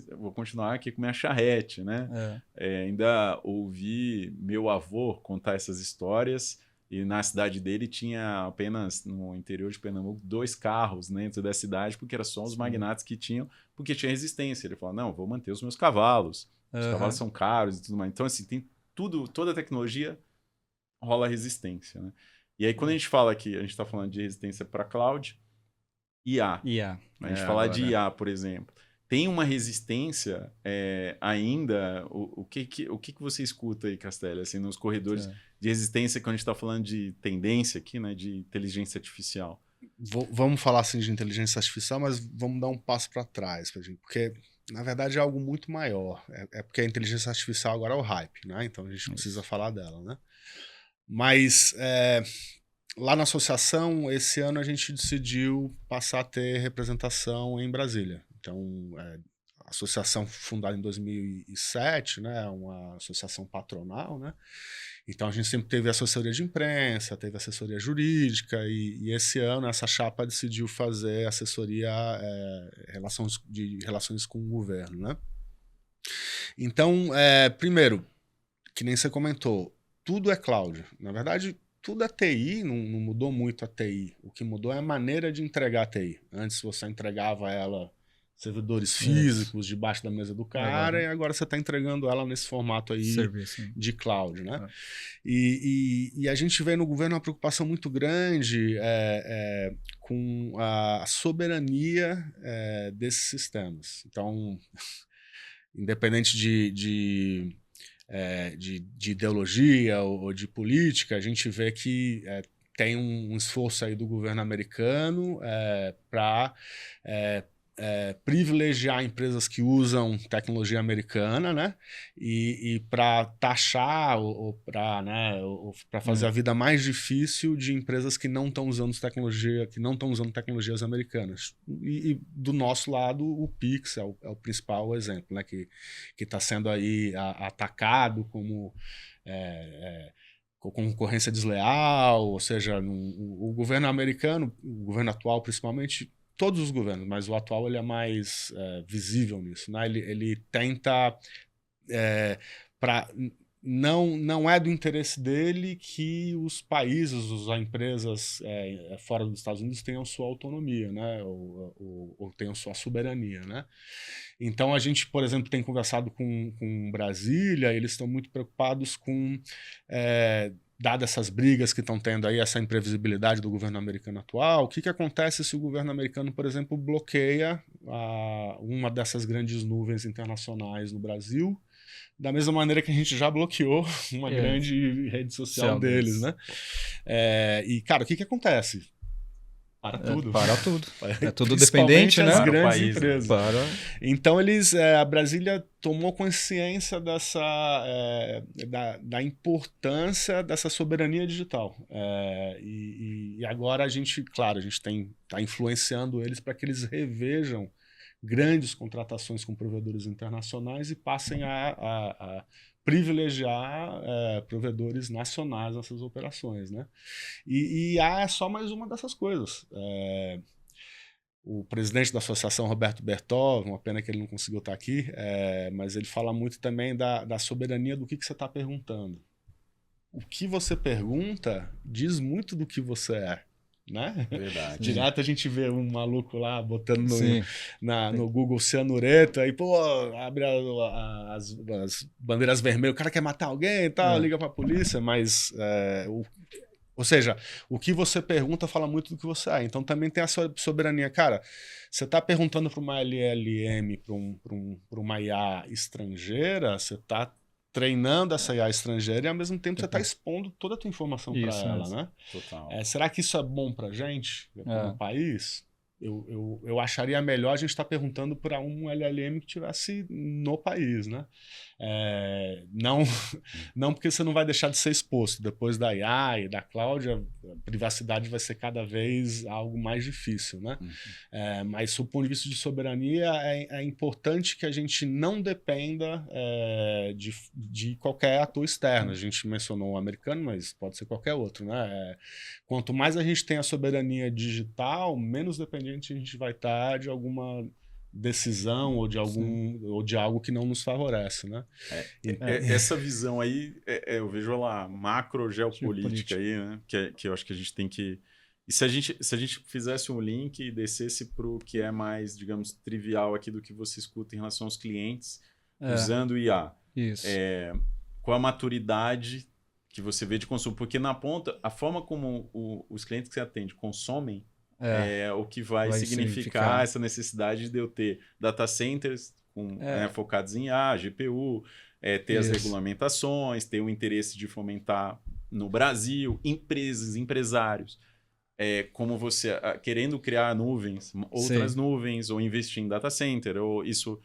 eu vou continuar aqui com minha charrete. Né? Ainda ouvi meu avô contar essas histórias. E na cidade dele tinha apenas, no interior de Pernambuco, 2 carros dentro da cidade, porque eram só os magnatas que tinham, porque tinha resistência. Ele falou, não, vou manter os meus cavalos. Os cavalos são caros e tudo mais. Então, assim, tem toda a tecnologia rola resistência. Né? E aí, quando a gente fala aqui, a gente está falando de resistência para cloud, IA. A gente falar de IA, por exemplo. Tem uma resistência ainda? O que você escuta aí, Castelli, assim, nos corredores de resistência, quando a gente está falando de tendência aqui, né, de inteligência artificial? Vamos falar assim de inteligência artificial, mas vamos dar um passo para trás, porque na verdade é algo muito maior. Porque a inteligência artificial agora é o hype, né? Então a gente precisa falar dela, né? Mas lá na associação, esse ano a gente decidiu passar a ter representação em Brasília. Então, a associação fundada em 2007, né, é uma associação patronal, né? Então a gente sempre teve assessoria de imprensa, teve assessoria jurídica e esse ano essa chapa decidiu fazer assessoria de relações com o governo, né? Então, primeiro, que nem você comentou, tudo é cloud. Na verdade, tudo é TI, não mudou muito a TI. O que mudou é a maneira de entregar a TI. Antes você entregava ela servidores físicos debaixo da mesa do cara, e agora você está entregando ela nesse formato aí de cloud, né? E a gente vê no governo uma preocupação muito grande com a soberania desses sistemas. Então, independente de ideologia ou de política, a gente vê que tem um esforço aí do governo americano para privilegiar empresas que usam tecnologia americana, né? E para taxar ou para fazer a vida mais difícil de empresas que não estão usando tecnologias americanas. E do nosso lado, o Pix é o principal exemplo, né? Que está sendo aí atacado como concorrência desleal, ou seja, o governo americano, o governo atual principalmente, todos os governos, mas o atual ele é mais visível nisso, né? Ele tenta não é do interesse dele que os países, as empresas fora dos Estados Unidos tenham sua autonomia, né? Ou tenham sua soberania, né? Então a gente, por exemplo, tem conversado com Brasília, eles estão muito preocupados com, dadas essas brigas que estão tendo aí, essa imprevisibilidade do governo americano atual, o que acontece se o governo americano, por exemplo, bloqueia uma dessas grandes nuvens internacionais no Brasil, da mesma maneira que a gente já bloqueou uma grande rede social deles, né? E, cara, o que acontece? Para tudo. Para tudo. É tudo dependente, né? As grandes país, empresas. Então, a Brasília tomou consciência da importância dessa soberania digital. E agora a gente está influenciando eles para que eles revejam grandes contratações com provedores internacionais e passem a privilegiar provedores nacionais nessas operações, né? E é só mais uma dessas coisas. O presidente da associação, Roberto Bertol, uma pena que ele não conseguiu estar aqui, mas ele fala muito também da soberania do que você está perguntando. O que você pergunta diz muito do que você é. Né? Verdade. Direto a gente vê um maluco lá botando no Google cianureto, aí abre as bandeiras vermelhas, o cara quer matar alguém e tal, liga pra polícia, mas ou seja, o que você pergunta fala muito do que você é. Então também tem a soberania. Cara, você tá perguntando para uma LLM, para uma IA estrangeira, você tá treinando essa IA estrangeira e ao mesmo tempo você está expondo toda a tua informação para ela, né? Total. Será que isso é bom para a gente, como país? Eu acharia melhor a gente estar perguntando para um LLM que estivesse no país, né? Não porque você não vai deixar de ser exposto. Depois da IA e da cloud, a privacidade vai ser cada vez algo mais difícil, né? Mas, do ponto de vista de soberania, é importante que a gente não dependa de qualquer ator externo. A gente mencionou o americano, mas pode ser qualquer outro, né? Quanto mais a gente tem a soberania digital, menos dependente a gente vai estar de alguma decisão ou de algo que não nos favorece, né? Essa visão aí, eu vejo lá macro geopolítica aí, né? Que eu acho que a gente tem que... E se a gente fizesse um link e descesse para o que é mais, digamos, trivial aqui do que você escuta em relação aos clientes usando o IA. Isso. Qual a maturidade que você vê de consumo? Porque na ponta, a forma como os clientes que você atende consomem é o que vai significar essa necessidade de eu ter data centers focados em IA, GPU, ter as regulamentações, ter o interesse de fomentar no Brasil, empresários, como você querendo criar nuvens, outras nuvens, ou investir em data center, ou isso...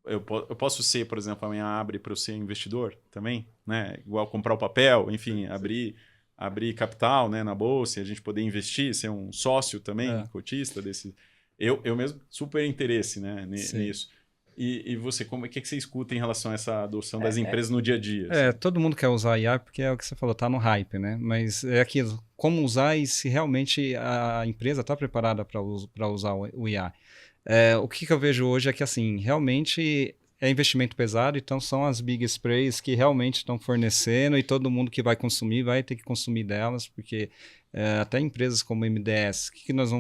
Eu posso ser, por exemplo, amanhã abre para eu ser investidor também, né? Igual comprar o papel, enfim, abrir capital, né, na bolsa e a gente poder investir, ser um sócio também, cotista desse... Eu mesmo, super interesse, né, nisso. E você, o que você escuta em relação a essa adoção das empresas no dia a dia? Assim? Todo mundo quer usar IA porque é o que você falou, tá no hype, né? Mas é aquilo, como usar e se realmente a empresa está preparada para usar o IA. O que eu vejo hoje é que, assim, realmente é investimento pesado, então são as big sprays que realmente estão fornecendo e todo mundo que vai consumir vai ter que consumir delas, porque até empresas como MDS, o que nós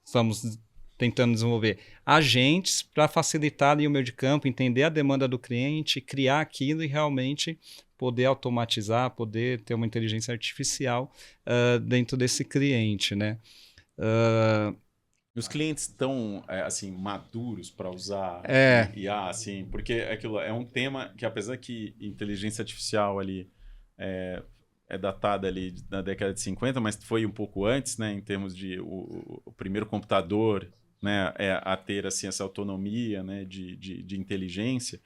estamos tentando desenvolver? Agentes para facilitar ali o meio de campo, entender a demanda do cliente, criar aquilo e realmente poder automatizar, poder ter uma inteligência artificial dentro desse cliente, né? Os clientes estão assim, maduros para usar IA, assim, porque aquilo é um tema que, apesar que inteligência artificial ali é datada ali na década de 50, mas foi um pouco antes, né, em termos de o primeiro computador, né, a ter assim, essa autonomia, né, de inteligência,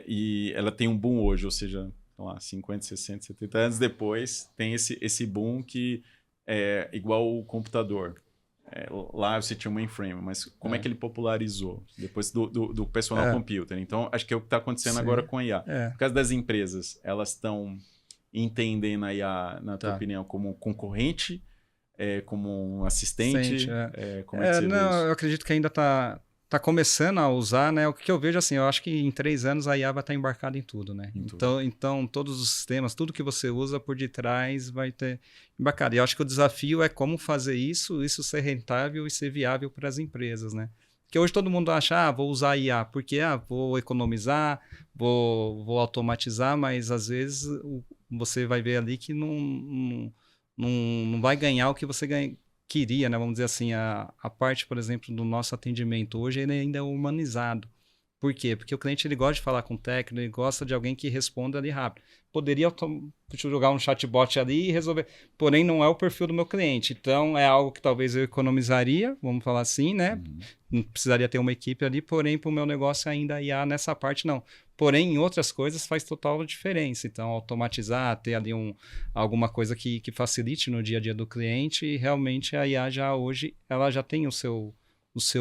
e ela tem um boom hoje, ou seja, lá, 50, 60, 70 anos depois, tem esse boom que é igual o computador. Lá você tinha um mainframe, mas como é que ele popularizou? Depois do personal computer. Então, acho que é o que está acontecendo agora com a IA. Por causa das empresas, elas estão entendendo a IA, na tua opinião, como concorrente, como um assistente? Como é que você vê isso? Eu acredito que ainda está tá começando a usar, né? O que eu vejo assim, eu acho que em 3 anos a IA vai estar embarcada em tudo, né? Então, todos os sistemas, tudo que você usa por detrás vai ter embarcado. E eu acho que o desafio é como fazer isso ser rentável e ser viável para as empresas, né? Porque hoje todo mundo acha, vou usar IA, porque vou economizar, vou automatizar, mas às vezes você vai ver ali que não vai ganhar o que você queria, né? Vamos dizer assim, a parte, por exemplo, do nosso atendimento hoje, ele ainda é humanizado. Por quê? Porque o cliente ele gosta de falar com o técnico, ele gosta de alguém que responda ali rápido. Poderia jogar um chatbot ali e resolver, porém não é o perfil do meu cliente. Então é algo que talvez eu economizaria, vamos falar assim, né? Não precisaria ter uma equipe ali, porém para o meu negócio ainda IA nessa parte não. Porém, em outras coisas faz total diferença. Então, automatizar, ter ali alguma coisa que facilite no dia a dia do cliente e realmente a IA já hoje ela já tem o seu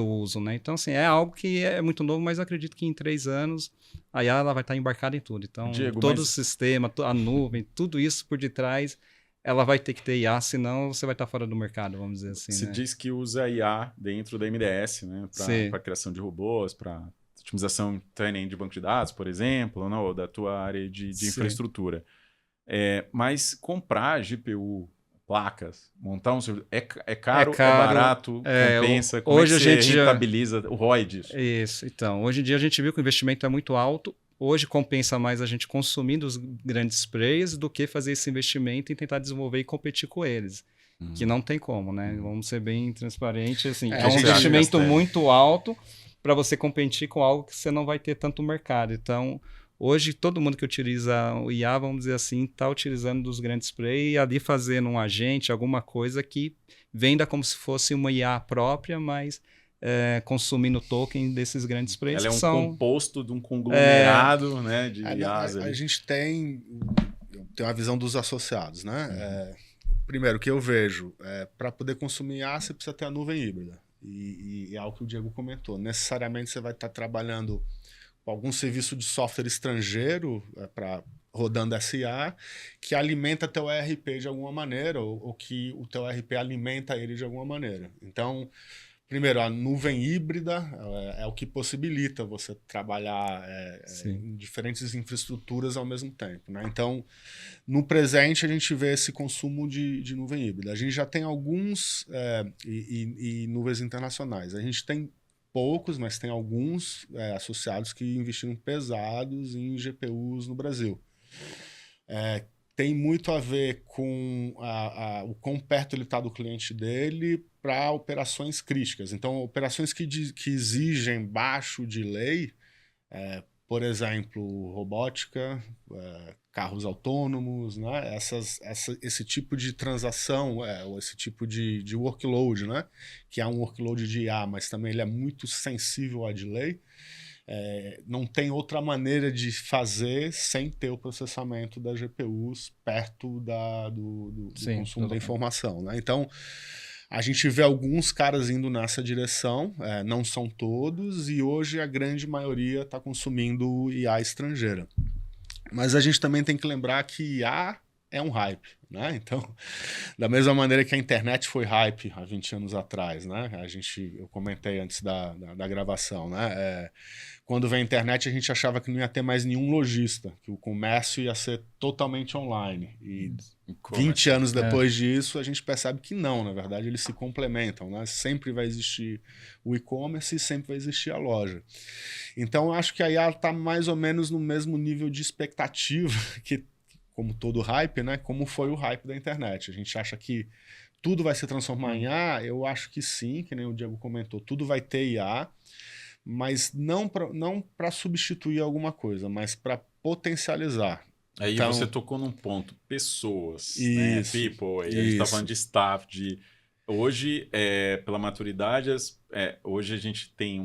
uso, né? Então, assim, é algo que é muito novo, mas eu acredito que em 3 anos a IA ela vai estar embarcada em tudo. Então, Diego, todo o sistema, a nuvem, tudo isso por detrás, ela vai ter que ter IA, senão você vai estar fora do mercado, vamos dizer assim, Você né? diz que usa IA dentro da MDS, né? Para criação de robôs, para otimização training de banco de dados, por exemplo, não? Ou da tua área de infraestrutura. Mas comprar GPU, placas, montar um servidor, é caro, é barato, compensa? Como hoje é que você a gente rentabiliza o ROI disso? Isso, então. Hoje em dia a gente viu que o investimento é muito alto. Hoje compensa mais a gente consumir dos grandes players do que fazer esse investimento e tentar desenvolver e competir com eles. Que não tem como, né? Vamos ser bem transparentes. Assim, é um investimento muito alto para você competir com algo que você não vai ter tanto mercado. Então, hoje, todo mundo que utiliza o IA, vamos dizer assim, está utilizando dos grandes players e ali fazendo um agente, alguma coisa que venda como se fosse uma IA própria, mas consumindo token desses grandes players. Ela é um composto de um conglomerado né, de IAs. A gente tem uma visão dos associados, né? Primeiro, o que eu vejo, para poder consumir IA, você precisa ter a nuvem híbrida. E é algo que o Diego comentou. Necessariamente você vai estar trabalhando com algum serviço de software estrangeiro rodando SA que alimenta teu ERP de alguma maneira ou que o teu ERP alimenta ele de alguma maneira. Então, primeiro, a nuvem híbrida é o que possibilita você trabalhar em diferentes infraestruturas ao mesmo tempo, né? Então, no presente, a gente vê esse consumo de nuvem híbrida. A gente já tem alguns e nuvens internacionais. A gente tem poucos, mas tem alguns associados que investiram pesados em GPUs no Brasil. Tem muito a ver com o quão perto ele está do cliente dele para operações críticas. Então, operações que exigem baixo delay, por exemplo, robótica, carros autônomos, né? Esse tipo de transação, ou esse tipo de workload, né? Que é um workload de IA, mas também ele é muito sensível a delay. Não tem outra maneira de fazer sem ter o processamento das GPUs perto do consumo da informação, né? Então, a gente vê alguns caras indo nessa direção, não são todos, e hoje a grande maioria está consumindo IA estrangeira. Mas a gente também tem que lembrar que IA é um hype, né? Então, da mesma maneira que a internet foi hype há 20 anos atrás, né? Eu comentei antes da gravação, né? Quando veio a internet, a gente achava que não ia ter mais nenhum lojista, que o comércio ia ser totalmente online. E 20 anos depois disso, a gente percebe que não, na verdade, eles se complementam, né? Sempre vai existir o e-commerce e sempre vai existir a loja. Então, eu acho que a IA está mais ou menos no mesmo nível de expectativa que, como todo hype, né? Como foi o hype da internet. A gente acha que tudo vai se transformar em IA? Eu acho que sim, que nem o Diego comentou. Tudo vai ter IA, mas não para substituir alguma coisa, mas para potencializar. Aí então, você tocou num ponto. Pessoas, isso, né? People. Aí a gente está falando de staff. Hoje, pela maturidade, hoje a gente tem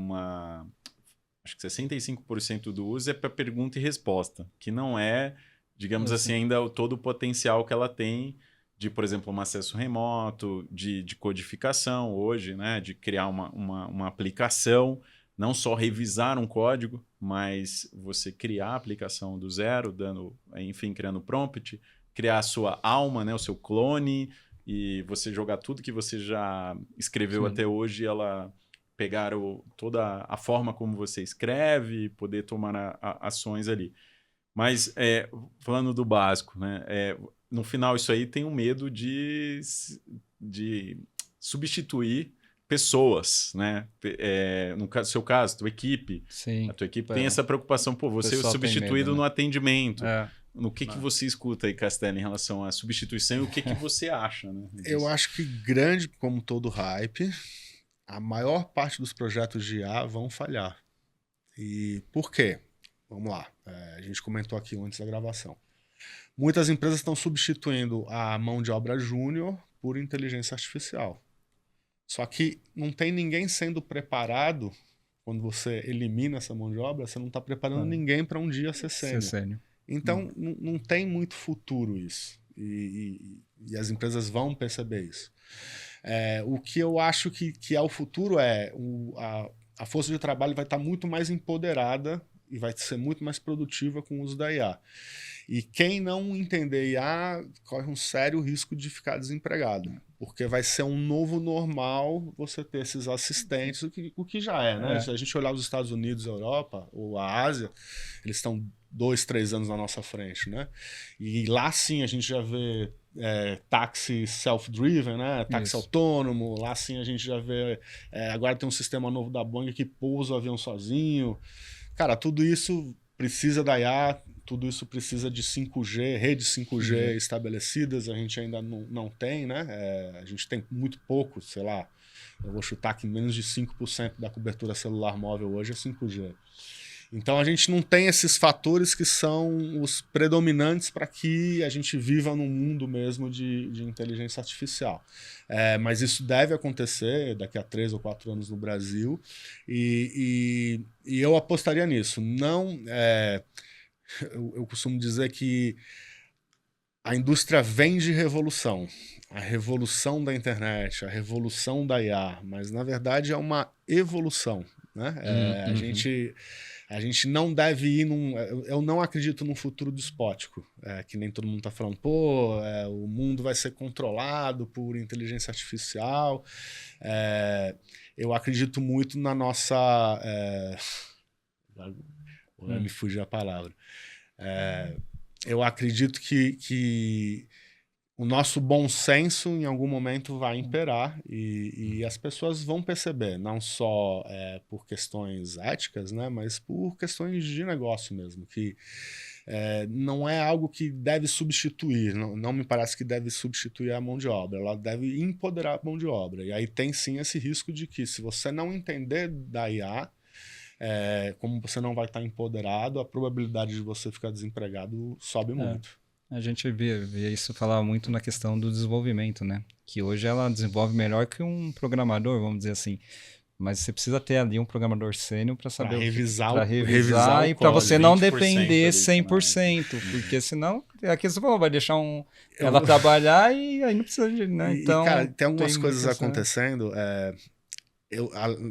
acho que 65% do uso é para pergunta e resposta, que não é, digamos assim, ainda todo o potencial que ela tem de, por exemplo, um acesso remoto, de codificação hoje, né? De criar uma aplicação, não só revisar um código, mas você criar a aplicação do zero, criando prompt, criar a sua alma, né? O seu clone, e você jogar tudo que você já escreveu até hoje, ela pegar toda a forma como você escreve e poder tomar ações ali. Mas, falando do básico, né? No final, isso aí tem um medo de substituir pessoas, né? No seu caso, tua equipe. Sim. A tua equipe tem essa preocupação. Pô, você é substituído no atendimento. No que você escuta aí, Castelli, em relação à substituição e o que você acha, né? Eu acho que grande como todo hype, a maior parte dos projetos de IA vão falhar. E por quê? Vamos lá. A gente comentou aqui antes da gravação. Muitas empresas estão substituindo a mão de obra júnior por inteligência artificial. Só que não tem ninguém sendo preparado. Quando você elimina essa mão de obra, você não está preparando ninguém para um dia ser sênior. Então, não tem muito futuro isso. E as empresas vão perceber isso. O que eu acho que é o futuro a força de trabalho vai estar muito mais empoderada e vai ser muito mais produtiva com o uso da IA. E quem não entender IA corre um sério risco de ficar desempregado, porque vai ser um novo normal você ter esses assistentes, o que já é, né? Se a gente olhar os Estados Unidos, a Europa ou a Ásia, eles estão 2, 3 anos na nossa frente, né? E lá sim a gente já vê táxi self-driven, né? Táxi autônomo, lá sim a gente já vê... agora tem um sistema novo da Boeing que pousa o avião sozinho. Cara, tudo isso precisa da IA, tudo isso precisa de 5G, redes 5G estabelecidas, a gente ainda não tem, né? A gente tem muito pouco, sei lá, eu vou chutar que menos de 5% da cobertura celular móvel hoje é 5G. Então a gente não tem esses fatores que são os predominantes para que a gente viva num mundo mesmo de inteligência artificial. Mas isso deve acontecer daqui a 3 ou 4 anos no Brasil e eu apostaria nisso. Não, eu costumo dizer que a indústria vende revolução. A revolução da internet, a revolução da IA, mas na verdade é uma evolução, né? A gente não deve ir eu não acredito num futuro despótico, que nem todo mundo está falando, o mundo vai ser controlado por inteligência artificial. Eu acredito muito na nossa... me fugiu a palavra. Eu acredito que o nosso bom senso em algum momento vai imperar e as pessoas vão perceber, não só por questões éticas, né, mas por questões de negócio mesmo, que não é algo que deve substituir, não me parece que deve substituir a mão de obra, ela deve empoderar a mão de obra. E aí tem sim esse risco de que se você não entender da IA, como você não vai estar empoderado, a probabilidade de você ficar desempregado sobe muito. A gente via isso falar muito na questão do desenvolvimento, né? Que hoje ela desenvolve melhor que um programador, vamos dizer assim. Mas você precisa ter ali um programador sênior para saber revisar e para você não depender 100%, porque senão, aqui você falou, vai deixar ela trabalhar e aí não precisa de, né? Então, cara, tem algumas coisas acontecendo.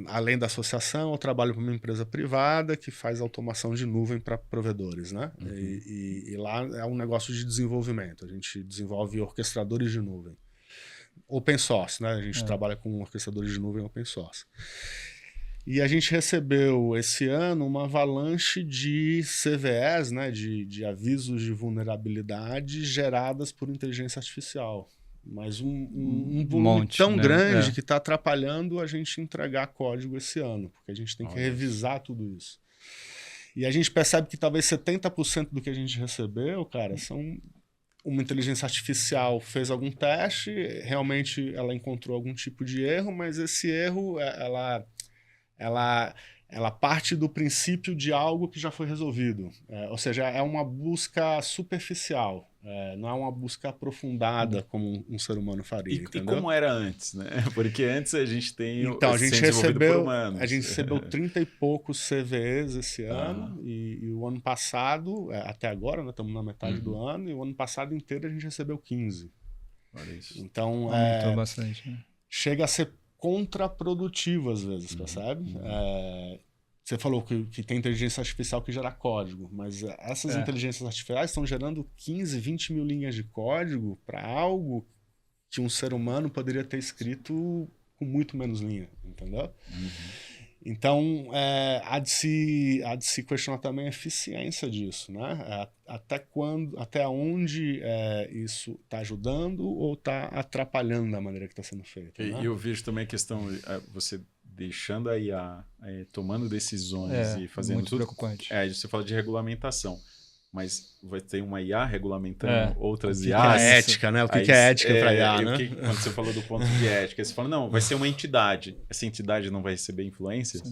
Além da associação, eu trabalho para uma empresa privada que faz automação de nuvem para provedores, né? E lá é um negócio de desenvolvimento. A gente desenvolve orquestradores de nuvem. Open source, né? A gente trabalha com orquestradores de nuvem open source. E a gente recebeu esse ano uma avalanche de CVEs, né? De avisos de vulnerabilidade geradas por inteligência artificial. Mas um volume tão grande que está atrapalhando a gente entregar código esse ano, porque a gente tem que revisar tudo isso. E a gente percebe que talvez 70% do que a gente recebeu, cara, são uma inteligência artificial fez algum teste, realmente ela encontrou algum tipo de erro, mas esse erro, ela parte do princípio de algo que já foi resolvido. Ou seja, é uma busca superficial. Não é uma busca aprofundada como um ser humano faria. E como era antes, né? Porque antes a gente tem então, a gente recebeu 30 e poucos CVEs esse ano e o ano passado, até agora, né, estamos na metade do ano, e o ano passado inteiro a gente recebeu 15. Olha isso. Então, aumentou bastante, né? Chega a ser contraprodutivo às vezes, percebe? Você falou que tem inteligência artificial que gera código, mas essas inteligências artificiais estão gerando 15, 20 mil linhas de código para algo que um ser humano poderia ter escrito com muito menos linha, entendeu? Então, há de se questionar também a eficiência disso, né? Até onde isso está ajudando ou está atrapalhando da maneira que está sendo feito. E né? eu vejo também a questão, você deixando a IA tomando decisões e fazendo muito tudo. Preocupante. Você fala de regulamentação, mas vai ter uma IA regulamentando outras que IAs. é ética, né? O que é ética para IA, né? Quando você falou do ponto de ética, você fala, não, vai ser uma entidade. Essa entidade não vai receber influências?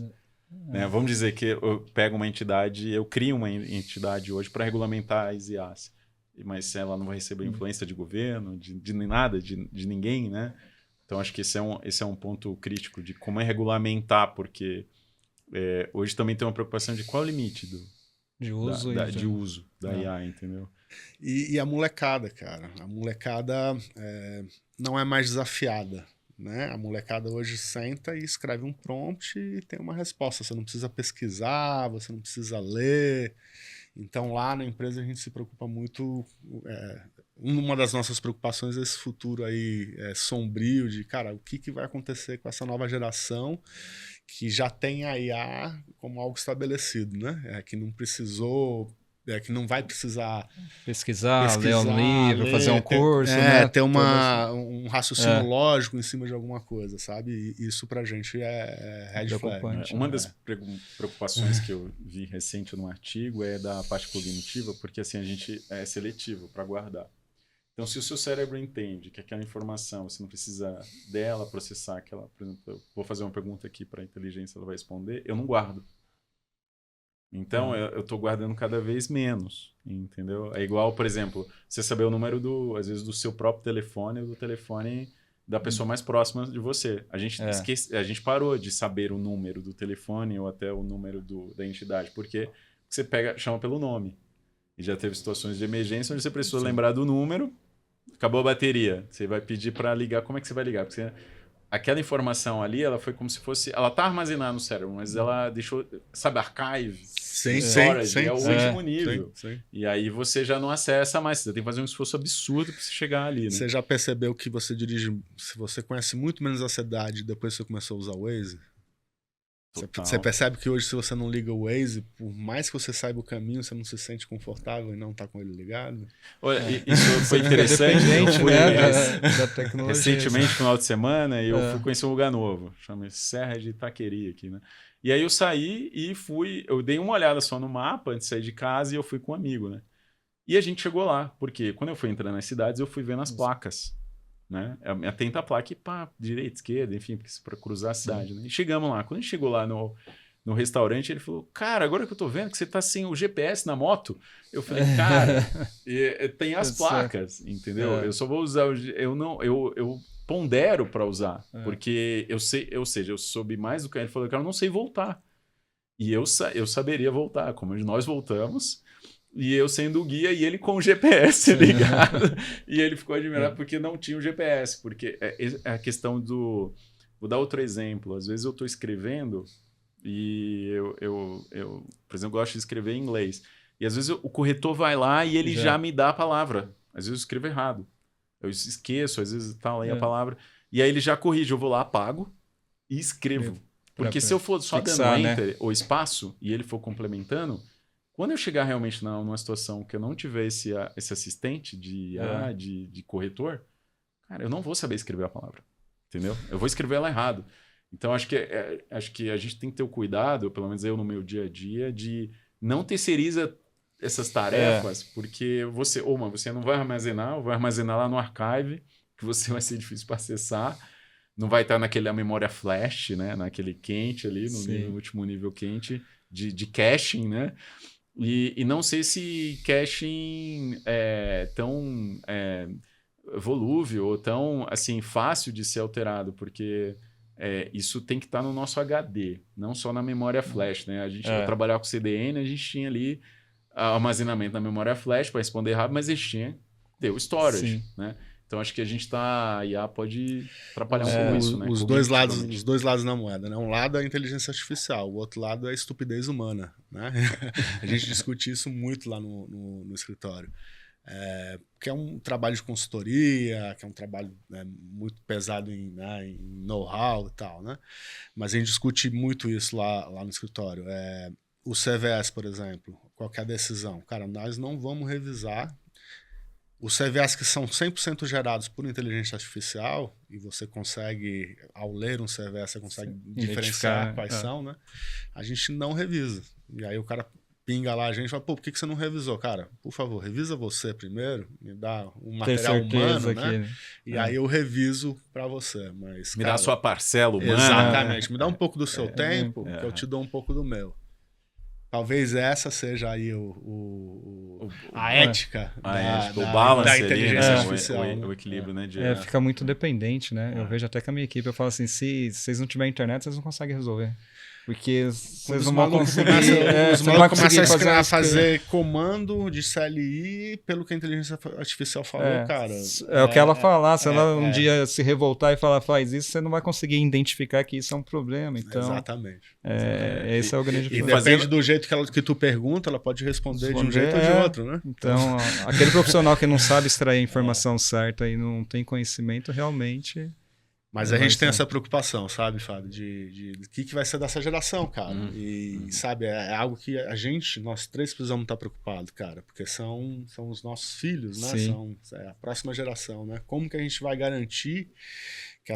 Né? Vamos dizer que eu pego uma entidade, eu crio uma entidade hoje para regulamentar as IAs. Mas ela não vai receber influência de governo, de nada, de ninguém, né? Então, acho que esse é um ponto crítico de como é regulamentar, porque hoje também tem uma preocupação de qual é o limite de uso da IA, entendeu? E a molecada, cara. A molecada não é mais desafiada, né? A molecada hoje senta e escreve um prompt e tem uma resposta. Você não precisa pesquisar, você não precisa ler. Então, lá na empresa, a gente se preocupa muito... uma das nossas preocupações é esse futuro aí sombrio de, cara, o que vai acontecer com essa nova geração que já tem a IA como algo estabelecido, né? Que não precisou... que não vai precisar pesquisar, ler um livro, fazer um curso, ter um raciocínio lógico em cima de alguma coisa, sabe? E isso pra gente é red flag. Uma das preocupações que eu vi recente no artigo é da parte cognitiva, porque assim a gente é seletivo para guardar. Então, se o seu cérebro entende que aquela informação, você não precisa dela processar aquela... Por exemplo, eu vou fazer uma pergunta aqui para a inteligência, ela vai responder, eu não guardo. Então, eu estou guardando cada vez menos, entendeu? É igual, por exemplo, você saber o número, às vezes, do seu próprio telefone ou do telefone da pessoa mais próxima de você. A gente parou de saber o número do telefone ou até o número da entidade, porque você chama pelo nome. E já teve situações de emergência onde você precisou lembrar do número, acabou a bateria, você vai pedir para ligar. Como é que você vai ligar? Porque aquela informação ali, ela foi como se fosse... Ela tá armazenada no cérebro, mas ela deixou... Sabe, archive? Storage, é o último nível. Sim. E aí você já não acessa mais. Você tem que fazer um esforço absurdo para você chegar ali, né? Você já percebeu que você dirige... Se você conhece muito menos a cidade depois que você começou a usar o Waze... Você percebe que hoje, se você não liga o Waze, por mais que você saiba o caminho, você não se sente confortável em não estar com ele ligado? Olha, isso foi interessante. Eu fui da tecnologia. Recentemente, no final de semana, e eu fui conhecer um lugar novo. Chama Serra de Itaqueri aqui, né? E aí eu saí e eu dei uma olhada só no mapa antes de sair de casa e eu fui com um amigo, né? E a gente chegou lá, porque quando eu fui entrando nas cidades, eu fui vendo as placas. Né? Atenta a placa e pá, direita, esquerda, enfim, para cruzar a cidade. Né? E chegamos lá. Quando a gente chegou lá no restaurante, ele falou, cara, agora que eu tô vendo que você tá sem o GPS na moto, eu falei, cara, tem as placas, entendeu? Eu só vou usar eu pondero para usar, porque eu sei, ou seja, eu soube mais do que ele falou, cara, eu não sei voltar. E eu saberia voltar, como nós voltamos. E eu sendo o guia e ele com o GPS ligado. E ele ficou admirado porque não tinha o GPS. Porque é a questão do... Vou dar outro exemplo. Às vezes eu estou escrevendo e eu, por exemplo, gosto de escrever em inglês. E às vezes o corretor vai lá e ele já me dá a palavra. Às vezes eu escrevo errado. Eu esqueço, às vezes tá lá aí a palavra. E aí ele já corrige. Eu vou lá, apago e escrevo. Porque se eu for só dando enter ou espaço e ele for complementando... Quando eu chegar realmente numa situação que eu não tiver esse assistente de corretor, cara, eu não vou saber escrever a palavra, entendeu? Eu vou escrever ela errado. Então, acho que a gente tem que ter o cuidado, pelo menos eu no meu dia a dia, de não terceiriza essas tarefas, porque você não vai armazenar, ou vai armazenar lá no archive, que você vai ser difícil para acessar, não vai estar naquela memória flash, né? Naquele quente ali, no último nível quente de caching, né? E não sei se caching é tão volúvel ou tão assim, fácil de ser alterado, porque isso tem que estar no nosso HD, não só na memória flash. Né? Eu trabalhava com CDN, a gente tinha ali armazenamento na memória flash para responder rápido, mas a gente tinha que ter o storage. Né? Então acho que a IA pode atrapalhar um pouco isso, né? Os dois lados da moeda, né? Um lado é a inteligência artificial, o outro lado é a estupidez humana, né? A gente discute isso muito lá no escritório. que é um trabalho de consultoria, que é um trabalho, né, muito pesado em know-how e tal, né? Mas a gente discute muito isso lá no escritório. O CVS, por exemplo, qual que é a decisão? Cara, nós não vamos revisar os CVS que são 100% gerados por inteligência artificial, e você consegue, ao ler um CVS, você consegue diferenciar quais são, né? A gente não revisa. E aí o cara pinga lá a gente e fala, pô, por que você não revisou? Cara, por favor, revisa você primeiro, me dá um material humano, né? E aí eu reviso para você. Mas, me cara, dá a sua parcela humana. Exatamente. Me dá um pouco do seu tempo, que eu te dou um pouco do meu. Talvez essa seja aí a ética o balance da inteligência artificial. O equilíbrio, né? Fica muito dependente, né? Eu vejo até com a minha equipe, eu falo assim, se vocês não tiverem internet, vocês não conseguem resolver. Porque vocês não vão conseguir... Os malucos começam a fazer comando de CLI pelo que a inteligência artificial falou, cara. É o que ela falar. Se ela um dia se revoltar e falar, faz isso, você não vai conseguir identificar que isso é um problema. Então, exatamente. Esse é o grande problema. E depende do jeito que tu pergunta, ela pode responder de um jeito ou de outro, né? Então, aquele profissional que não sabe extrair a informação certa e não tem conhecimento, realmente... Mas a gente tem essa preocupação, sabe, Fábio, de que vai ser dessa geração, cara. E, sabe, é algo que nós três precisamos estar preocupados, cara, porque são os nossos filhos, né? Sim. São a próxima geração, né? Como que a gente vai garantir que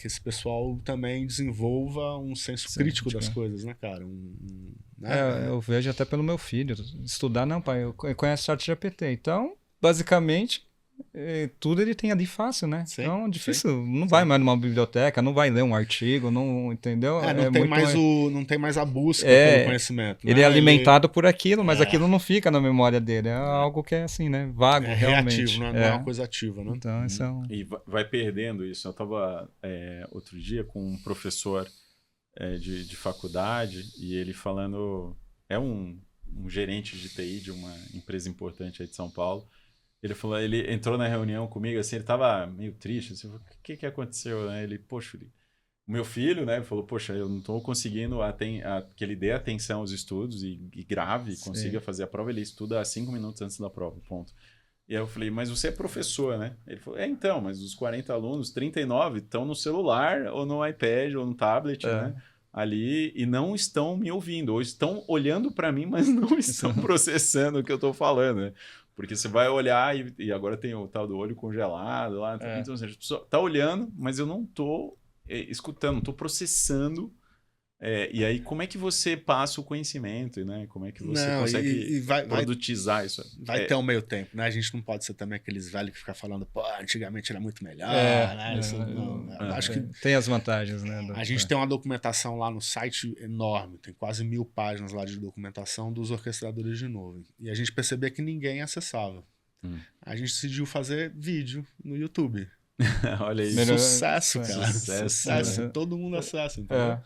esse pessoal também desenvolva um senso crítico das coisas, né, cara? Eu vejo até pelo meu filho. Estudar, não, pai, eu conheço o ChatGPT. Então, basicamente... tudo ele tem ali fácil, né? Sim, então, difícil. Não vai mais numa biblioteca, não vai ler um artigo, não, entendeu? Não tem mais a busca pelo conhecimento. Ele é alimentado por aquilo, mas aquilo não fica na memória dele. É algo que é assim, né? Vago, realmente. Reativo, não é uma coisa ativa, né? Então, isso é E vai perdendo isso. Eu estava outro dia com um professor de faculdade e ele falando... É um gerente de TI de uma empresa importante aí de São Paulo. Ele entrou na reunião comigo, assim, ele tava meio triste, assim, o que aconteceu, né? Ele, poxa, o meu filho, né, falou, poxa, eu não tô conseguindo que ele dê atenção aos estudos e grave, consiga fazer a prova, ele estuda 5 minutos antes da prova, ponto. E aí eu falei, mas você é professor, né? Ele falou, então, mas os 40 alunos, 39 estão no celular, ou no iPad, ou no tablet, né? Ali, e não estão me ouvindo, ou estão olhando para mim, mas não estão processando o que eu tô falando, né? Porque você vai olhar e agora tem o tal do olho congelado lá. Então, a pessoa tá olhando, mas eu não tô escutando, não tô processando. E aí, como é que você passa o conhecimento, né? Como é que você consegue produtizar isso? Vai ter um meio tempo, né? A gente não pode ser também aqueles velhos que ficam falando, pô, antigamente era muito melhor, né? Acho que tem as vantagens, né? A gente tem uma documentação lá no site enorme, tem quase 1000 páginas lá de documentação dos orquestradores de nuvem. E a gente percebia que ninguém acessava. A gente decidiu fazer vídeo no YouTube. Olha aí. Sucesso, cara. Sucesso. Né? Todo mundo acessa, entendeu?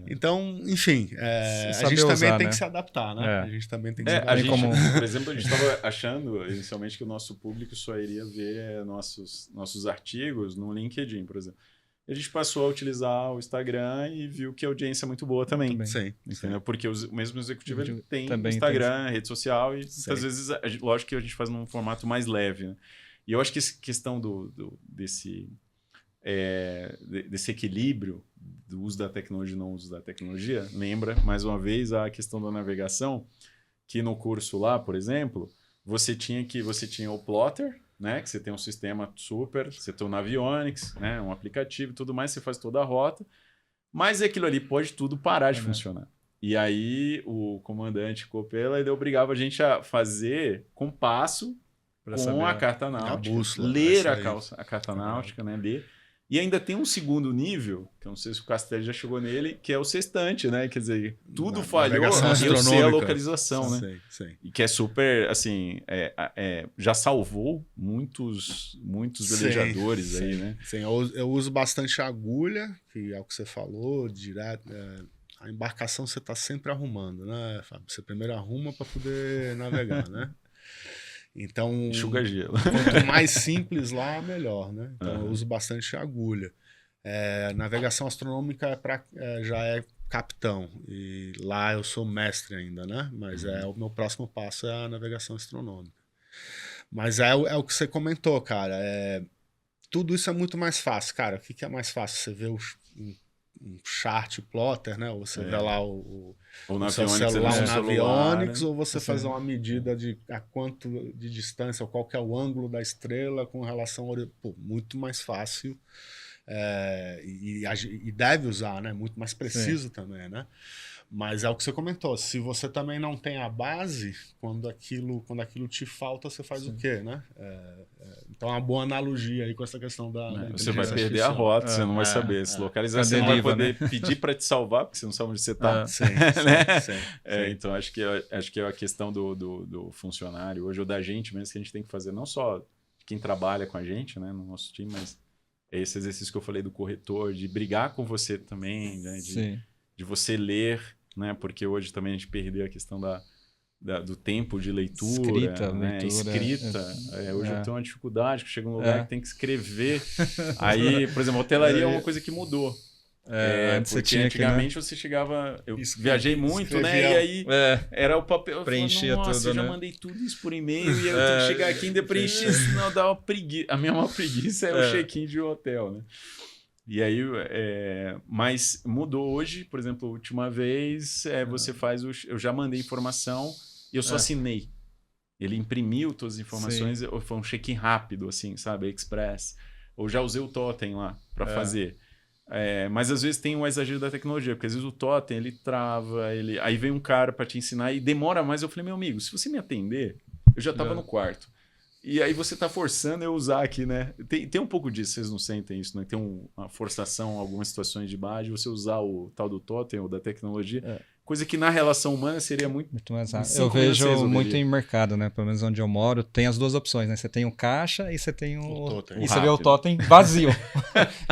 Então, enfim, a gente também tem que se adaptar, né? A gente também tem que se adaptar. Por exemplo, a gente estava achando inicialmente que o nosso público só iria ver nossos artigos no LinkedIn, por exemplo. E a gente passou a utilizar o Instagram e viu que a audiência é muito boa também. Sim. Entendeu? Porque o mesmo executivo ele tem Instagram, rede social, e às vezes, lógico que a gente faz num formato mais leve, né? E eu acho que essa questão desse equilíbrio do uso da tecnologia e não uso da tecnologia lembra, mais uma vez, a questão da navegação, que no curso lá, por exemplo, você tinha o Plotter, né, que você tem um sistema super, você tem o Navionics, né, um aplicativo e tudo mais, você faz toda a rota, mas aquilo ali pode tudo parar de funcionar. E aí o comandante Copela ele obrigava a gente a fazer compasso com a carta náutica, ler a carta náutica, né? Ler. E ainda tem um segundo nível, que eu não sei se o Castelli já chegou nele, que é o sextante, né? Quer dizer, tudo falhou, eu sei a localização, né? Sim. E que é super, assim, já salvou muitos velejadores aí, né? Sim, eu uso bastante agulha, que é o que você falou, direto. A embarcação você está sempre arrumando, né, Fábio? Você primeiro arruma para poder navegar, né? Então, enxuga gelo. Quanto mais simples lá, melhor, né? Então, eu uso bastante agulha. Navegação astronômica já é capitão, e lá eu sou mestre ainda, né? Mas o meu próximo passo é a navegação astronômica. Mas é o que você comentou, cara. Tudo isso é muito mais fácil. Cara, o que é mais fácil? Você vê um chart plotter, né? Ou você vê lá o seu celular, um Navionics, ou você fazer uma medida de a quanto de distância, ou qual que é o ângulo da estrela com relação ao... Pô, muito mais fácil. E deve usar, né? Muito mais preciso também, né? Mas é o que você comentou, se você também não tem a base, quando aquilo te falta, você faz o quê, né? Então é uma boa analogia aí com essa questão da você vai perder a rota, você não vai saber se localizar, você não vai poder pedir para te salvar, porque você não sabe onde você está. Sim. Então acho que é a questão do funcionário hoje, ou da gente mesmo, que a gente tem que fazer, não só quem trabalha com a gente, né, no nosso time, mas esse exercício que eu falei do corretor, de brigar com você também, né, de você ler, né? Porque hoje também a gente perdeu a questão do tempo de leitura. Escrita. Hoje eu tenho uma dificuldade, que chega um lugar que tem que escrever. Aí, por exemplo, a hotelaria é uma coisa que mudou. Porque antigamente você chegava... Eu viajei muito, né? E aí era o papel. Preenchia tudo, eu já mandei tudo isso por e-mail e eu tenho que chegar aqui e ainda preencher, senão dá uma preguiça. A minha maior preguiça é o check-in de hotel, né? E aí, mas mudou hoje, por exemplo, a última vez, você faz eu já mandei informação e eu só assinei. Ele imprimiu todas as informações, foi um check-in rápido, assim, sabe, express. Ou já usei o Totem lá para fazer. Mas às vezes tem um exagero da tecnologia, porque às vezes o Totem, ele trava, aí vem um cara para te ensinar e demora mais. Eu falei, meu amigo, se você me atender, eu já estava no quarto. E aí você está forçando eu usar aqui, né? Tem um pouco disso, vocês não sentem isso, né? Tem uma forçação, algumas situações de base, você usar o tal do totem ou da tecnologia, coisa que na relação humana seria muito mais rápido. Eu vejo muito em mercado, né? Pelo menos onde eu moro, tem as duas opções, né? Você tem o caixa e você tem o totem. E você vê o totem vazio.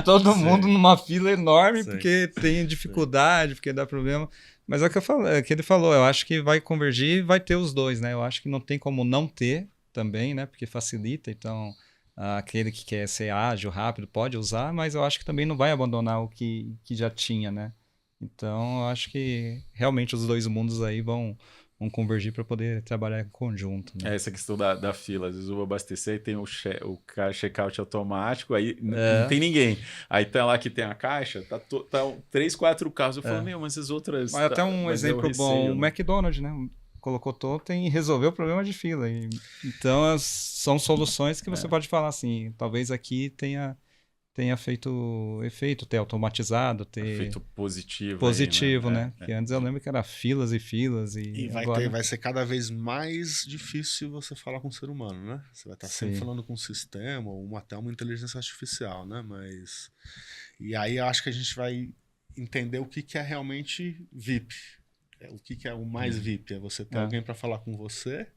Todo mundo numa fila enorme, porque tem dificuldade, porque dá problema. Mas é o que eu falei, é o que ele falou, eu acho que vai convergir e vai ter os dois, né? Eu acho que não tem como não ter também, né? Porque facilita, então aquele que quer ser ágil, rápido, pode usar, mas eu acho que também não vai abandonar o que já tinha, né? Então, eu acho que realmente os dois mundos aí vão convergir para poder trabalhar em conjunto. Né? Essa questão da fila, às vezes eu vou abastecer e tem o check-out automático, aí não tem ninguém. Aí tá lá que tem a caixa, tá 3, 4 carros. Eu falo, mas as outras... Mas até um exemplo bom, o McDonald's, né? Colocou totem e resolveu o problema de fila. Então, são soluções que você pode falar assim, talvez aqui tenha feito efeito, ter automatizado, ter... Efeito positivo. Positivo, aí, né? Porque antes eu lembro que era filas e filas. E vai ser cada vez mais difícil você falar com o ser humano, né? Você vai estar sempre falando com um sistema ou até uma inteligência artificial, né? Mas... E aí eu acho que a gente vai entender o que é realmente VIP. O que é o mais VIP? É você ter alguém para falar com você,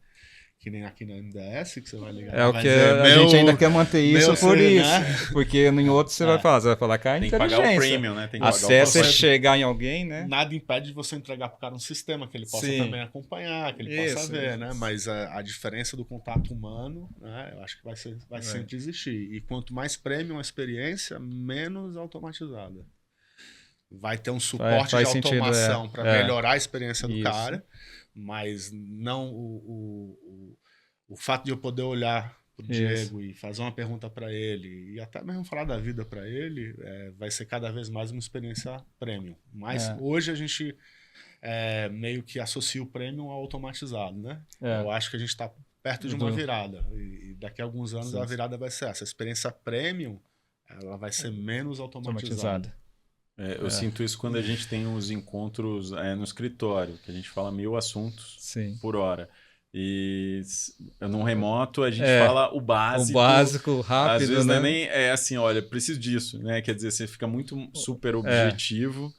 que nem aqui na MDS, que você vai ligar. É o que a gente ainda quer manter isso por isso. Né? Porque em outro você vai falar cá tem inteligência. Que pagar o premium, né? Tem que até você chegar em alguém, né? Nada impede de você entregar para o cara um sistema que ele possa também acompanhar, que ele possa ver, né? Mas a diferença do contato humano, né? Eu acho que vai sempre existir. E quanto mais premium a experiência, menos automatizada. Vai ter um suporte de automação para melhorar a experiência do cara, mas não o fato de eu poder olhar para o Diego e fazer uma pergunta para ele e até mesmo falar da vida para ele, vai ser cada vez mais uma experiência premium. Mas hoje a gente meio que associa o premium ao automatizado, né? Eu acho que a gente está perto de uma virada e daqui a alguns anos a virada vai ser essa. A experiência premium ela vai ser menos automatizada. Eu sinto isso quando a gente tem os encontros no escritório, que a gente fala 1000 assuntos por hora. E no remoto a gente fala o básico. O básico, rápido, às vezes né? Não é nem assim, olha, preciso disso, né? Quer dizer, você fica muito super objetivo.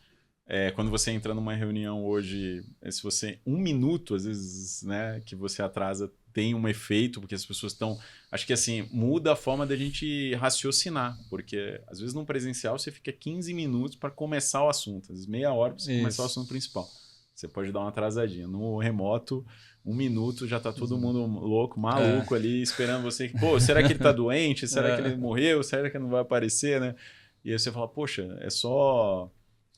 Quando você entra numa reunião hoje, se você 1 minuto, às vezes, né, que você atrasa, tem um efeito, porque as pessoas estão... Acho que assim, muda a forma da gente raciocinar, porque às vezes no presencial você fica 15 minutos para começar o assunto, às vezes meia hora para você começar o assunto principal. Você pode dar uma atrasadinha. No remoto, 1 minuto já tá todo mundo louco, maluco ali, esperando você. Pô, será que ele tá doente? Será que ele morreu? Será que ele não vai aparecer, né? E aí você fala, poxa, é só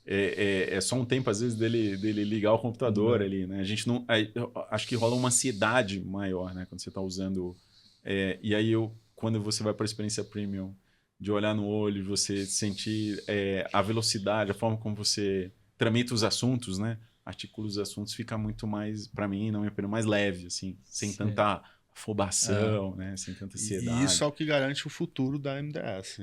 é só um tempo, às vezes, dele ligar o computador ali, né? A gente não... eu acho que rola uma ansiedade maior, né? Quando você está usando... e aí, quando você vai para a experiência premium, de olhar no olho, você sentir a velocidade, a forma como você tramita os assuntos, né? Articula os assuntos, fica muito mais, para mim, na minha opinião, mais leve, assim, sem tanta afobação, né? Sem tanta ansiedade. E isso é o que garante o futuro da MDS.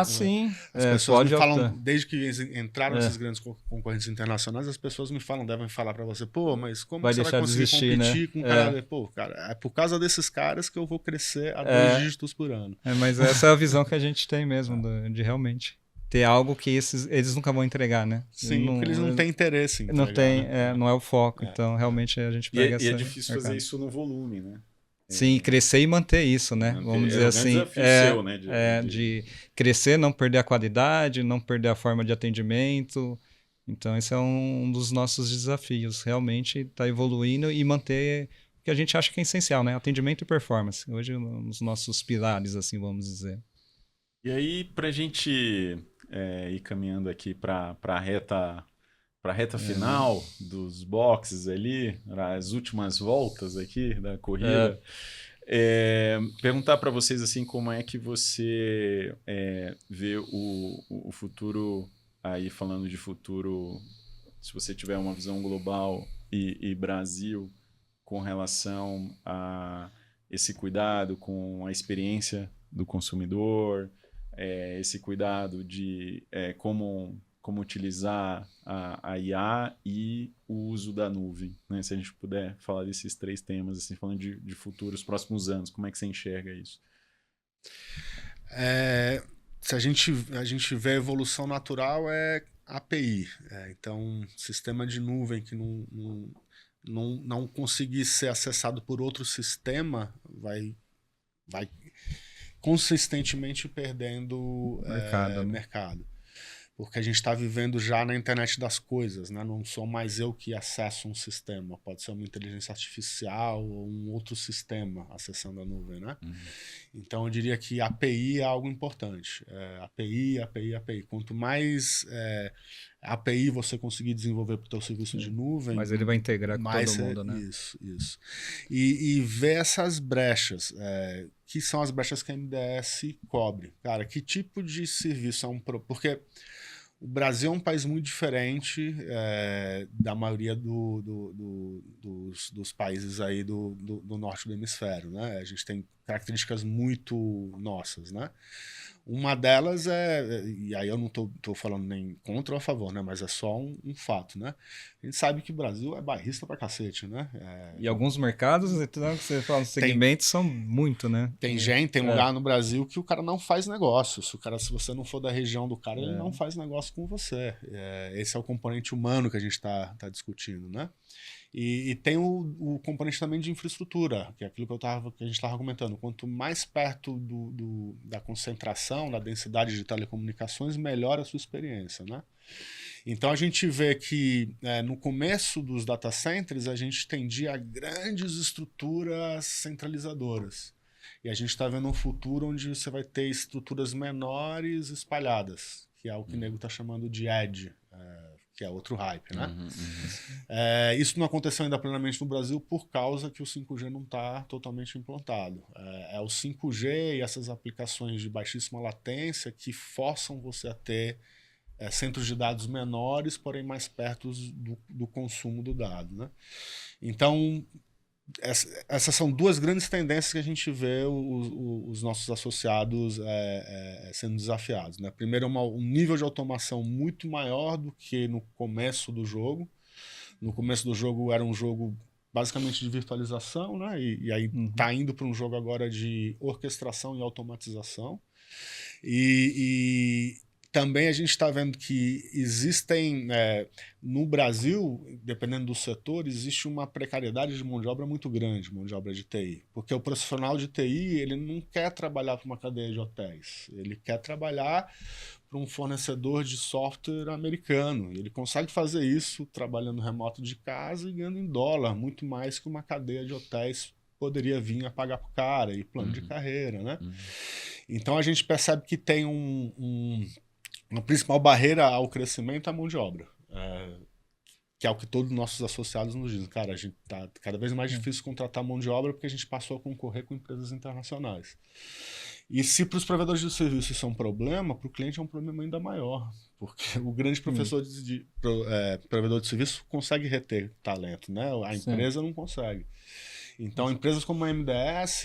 Sim. As pessoas pode me falam, optar. desde que entraram esses grandes concorrentes internacionais, as pessoas me falam, devem falar para você, pô, mas como Vai você vai deixar conseguir desistir, competir né? com um cara... Pô, cara, é por causa desses caras que eu vou crescer a 2 dígitos por ano. Mas essa é a visão que a gente tem mesmo, de realmente ter algo que eles nunca vão entregar, né? Sim, porque eles não têm interesse em entregar. Não tem, né? não é o foco. Então, realmente, a gente pega essa... E é difícil fazer isso no volume, né? Sim, crescer e manter isso, né? Vamos dizer assim. Desafio seu, né? De crescer, não perder a qualidade, não perder a forma de atendimento. Então, esse é um dos nossos desafios. Realmente, está evoluindo e manter o que a gente acha que é essencial, né? Atendimento e performance. Hoje, os nossos pilares, assim, vamos dizer. E aí, para a gente ir caminhando aqui para a reta final dos boxes ali, as últimas voltas aqui da corrida, perguntar para vocês assim como é que você vê o futuro, aí falando de futuro, se você tiver uma visão global e Brasil com relação a esse cuidado com a experiência do consumidor, esse cuidado de como utilizar a IA e o uso da nuvem, né? Se a gente puder falar desses 3 temas, assim, falando de futuros próximos anos, como é que você enxerga isso? Se a gente vê a evolução natural é API. Então, sistema de nuvem que não conseguir ser acessado por outro sistema vai consistentemente perdendo mercado. Porque a gente está vivendo já na internet das coisas, né? Não sou mais eu que acesso um sistema, pode ser uma inteligência artificial ou um outro sistema acessando a nuvem, né? Então eu diria que API é algo importante. API. Quanto mais API você conseguir desenvolver para o teu serviço de nuvem... Mas ele vai integrar com todo mundo, né? Isso. E ver essas brechas, que são as brechas que a MDS cobre. Cara, que tipo de serviço é um... Porque o Brasil é um país muito diferente da maioria dos países aí do norte do hemisfério, né? A gente tem características muito nossas, né? Uma delas e aí eu não tô falando nem contra ou a favor, né? Mas é só um fato, né? A gente sabe que o Brasil é bairrista pra cacete, né? E alguns mercados, então, que você fala, os segmentos são muito, né? Tem lugar no Brasil que o cara não faz negócio. Se você não for da região do cara, ele não faz negócio com você. Esse é o componente humano que a gente tá discutindo, né? E tem o componente também de infraestrutura, que é aquilo que a gente estava comentando. Quanto mais perto da concentração, da densidade de telecomunicações, melhor a sua experiência, né? Então a gente vê que no começo dos data centers a gente tendia a grandes estruturas centralizadoras. E a gente está vendo um futuro onde você vai ter estruturas menores espalhadas, que é o que o nego está chamando de edge, que é outro hype, né? Isso não aconteceu ainda plenamente no Brasil por causa que o 5G não está totalmente implantado. É o 5G e essas aplicações de baixíssima latência que forçam você a ter centros de dados menores, porém mais perto do consumo do dado, né? Então, essas são 2 grandes tendências que a gente vê os nossos associados sendo desafiados, né? Primeiro, um nível de automação muito maior do que no começo do jogo. No começo do jogo era um jogo basicamente de virtualização, né? E aí está indo para um jogo agora de orquestração e automatização. E também a gente está vendo que existem, no Brasil, dependendo do setor, existe uma precariedade de mão de obra muito grande, mão de obra de TI. Porque o profissional de TI, ele não quer trabalhar para uma cadeia de hotéis, ele quer trabalhar para um fornecedor de software americano. Ele consegue fazer isso trabalhando remoto de casa e ganhando em dólar, muito mais que uma cadeia de hotéis poderia vir a pagar para o cara e plano de carreira, né? Então a gente percebe que tem a principal barreira ao crescimento é a mão de obra. Que é o que todos os nossos associados nos dizem. Cara, a gente tá cada vez mais difícil contratar mão de obra porque a gente passou a concorrer com empresas internacionais. E se para os provedores de serviço isso é um problema, para o cliente é um problema ainda maior. Porque o grande provedor de serviço consegue reter talento, né? A empresa não consegue. Então, empresas como a MDS,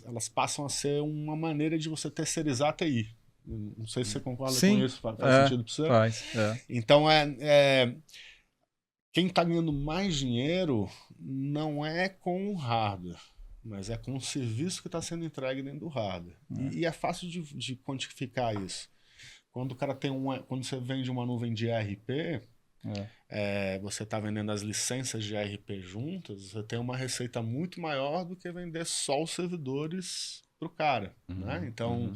elas passam a ser uma maneira de você terceirizar a TI. Não sei se você concorda com isso, faz sentido para você? Faz. Então, quem está ganhando mais dinheiro não é com o hardware, mas é com o serviço que está sendo entregue dentro do hardware. E é fácil de quantificar isso. Quando o cara quando você vende uma nuvem de ERP, você está vendendo as licenças de ERP juntas, você tem uma receita muito maior do que vender só os servidores para o cara. Né? Então,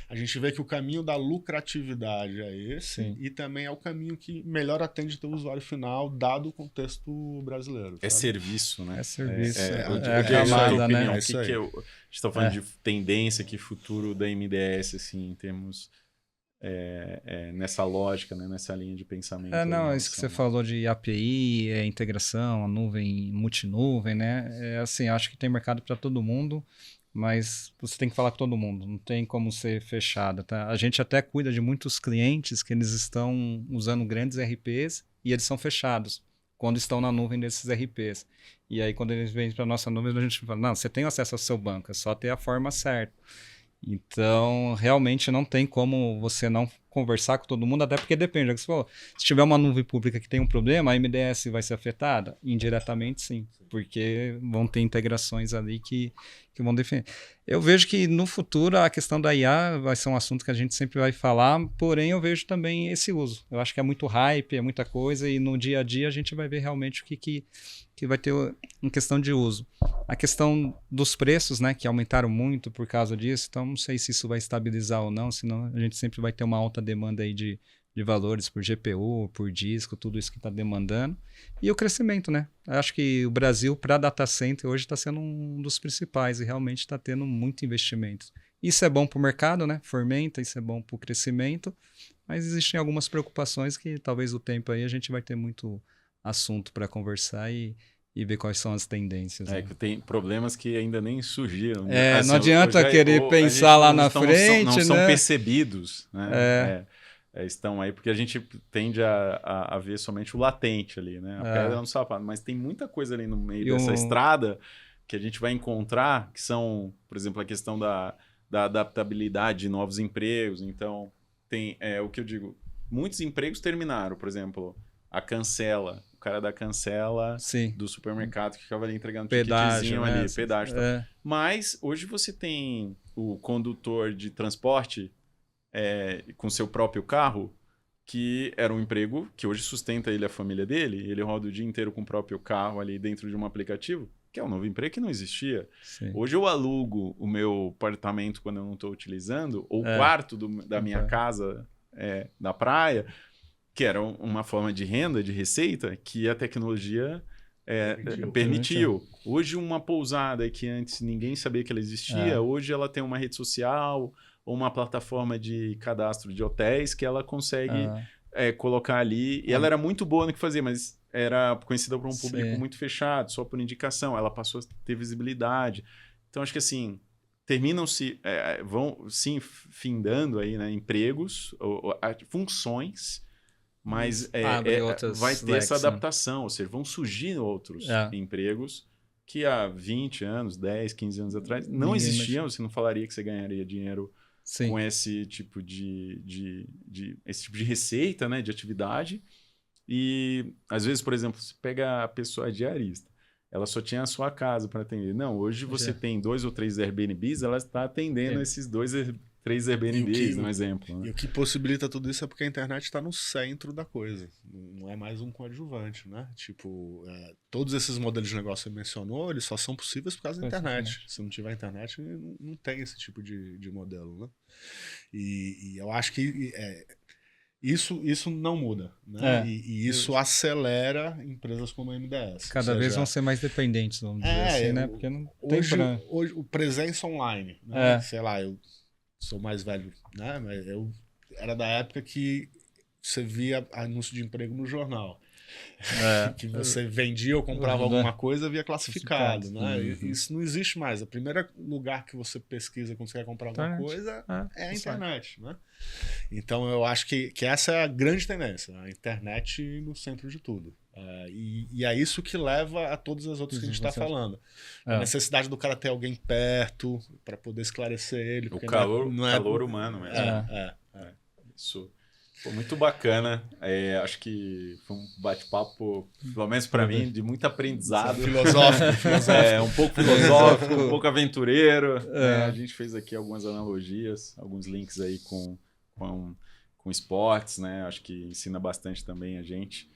a gente vê que o caminho da lucratividade é esse, e também é o caminho que melhor atende o usuário final, dado o contexto brasileiro. É sabe? serviço, né? É serviço. A camada, né? A gente está falando de tendência, que futuro da MDS, assim, em termos... nessa lógica, né? Nessa linha de pensamento. Não, isso que você falou de API, integração, a nuvem, multinuvem, né? Assim, acho que tem mercado para todo mundo, mas você tem que falar com todo mundo, não tem como ser fechado, tá? A gente até cuida de muitos clientes que eles estão usando grandes RPs e eles são fechados quando estão na nuvem desses RPs. E aí, quando eles vêm para a nossa nuvem, a gente fala, não, você tem acesso ao seu banco, é só ter a forma certa. Então, realmente não tem como você não conversar com todo mundo, até porque depende. Você falou, se tiver uma nuvem pública que tem um problema, a MDS vai ser afetada? Indiretamente, sim, porque vão ter integrações ali que vão defender. Eu vejo que no futuro a questão da IA vai ser um assunto que a gente sempre vai falar, porém eu vejo também esse uso. Eu acho que é muito hype, é muita coisa, e no dia a dia a gente vai ver realmente o que vai ter em questão de uso. A questão dos preços, né, que aumentaram muito por causa disso, então não sei se isso vai estabilizar ou não, senão a gente sempre vai ter uma alta demanda aí de valores por GPU, por disco, tudo isso que está demandando. E o crescimento, né? Eu acho que o Brasil, para data center, hoje está sendo um dos principais e realmente está tendo muito investimento. Isso é bom para o mercado, né? Fomenta, isso é bom para o crescimento, mas existem algumas preocupações que talvez o tempo aí a gente vai ter muito assunto para conversar e ver quais são as tendências. Né? Que tem problemas que ainda nem surgiram. Assim, não adianta querer pensar lá na frente, não são né? percebidos, né? Estão aí, porque a gente tende a ver somente o latente ali, né? A pedra no sapato. Mas tem muita coisa ali no meio dessa estrada que a gente vai encontrar, que são, por exemplo, a questão da adaptabilidade de novos empregos. Então, tem o que eu digo, muitos empregos terminaram, por exemplo, a Cancela. O cara da Cancela do supermercado que ficava ali entregando ticketzinho ali, pedágio. Mas hoje você tem o condutor de transporte com seu próprio carro, que era um emprego que hoje sustenta ele e a família dele. Ele roda o dia inteiro com o próprio carro ali dentro de um aplicativo, que é um novo emprego que não existia. Sim. Hoje eu alugo o meu apartamento quando eu não estou utilizando, ou o quarto da minha casa na praia, que era uma forma de renda, de receita, que a tecnologia permitiu. Hoje uma pousada que antes ninguém sabia que ela existia, hoje ela tem uma rede social ou uma plataforma de cadastro de hotéis que ela consegue colocar ali. E ela era muito boa no que fazia, mas era conhecida por um público muito fechado, só por indicação. Ela passou a ter visibilidade. Então, acho que assim, vão sim findando aí, né, empregos, funções, mas vai ter essa adaptação, ou seja, vão surgir outros empregos que há 20 anos, 10, 15 anos atrás não existiam. Você não falaria que você ganharia dinheiro com esse tipo de receita, né, de atividade. E às vezes, por exemplo, você pega a pessoa diarista, ela só tinha a sua casa para atender. Não, hoje você tem 2 ou 3 Airbnbs, ela está atendendo esses 2 3 Airbnbs, um exemplo. Né? E o que possibilita tudo isso é porque a internet está no centro da coisa. Não é mais um coadjuvante, né? Tipo, todos esses modelos de negócio que você mencionou, eles só são possíveis por causa da internet. Se não tiver internet, não tem esse tipo de modelo, né? E eu acho que isso não muda, né? E isso acelera empresas como a MDS. Cada vez vão ser mais dependentes, vamos dizer assim, né? Porque não tem hoje o presença online, né? Sei lá, eu sou mais velho, né? Mas eu era da época que você via anúncio de emprego no jornal. Que você vendia ou comprava alguma coisa, via classificado, né? Isso não existe mais. O primeiro lugar que você pesquisa quando você quer comprar alguma coisa é a internet, né? Então eu acho que essa é a grande tendência, a internet no centro de tudo. E é isso que leva a todas as outras que a gente está falando. A necessidade do cara ter alguém perto para poder esclarecer ele. O calor humano mesmo. Isso. Pô, muito bacana. Acho que foi um bate-papo, pelo menos para mim, de muito aprendizado. Filosófico. Um pouco filosófico, um pouco aventureiro. A gente fez aqui algumas analogias, alguns links aí com esportes, né? Acho que ensina bastante também a gente.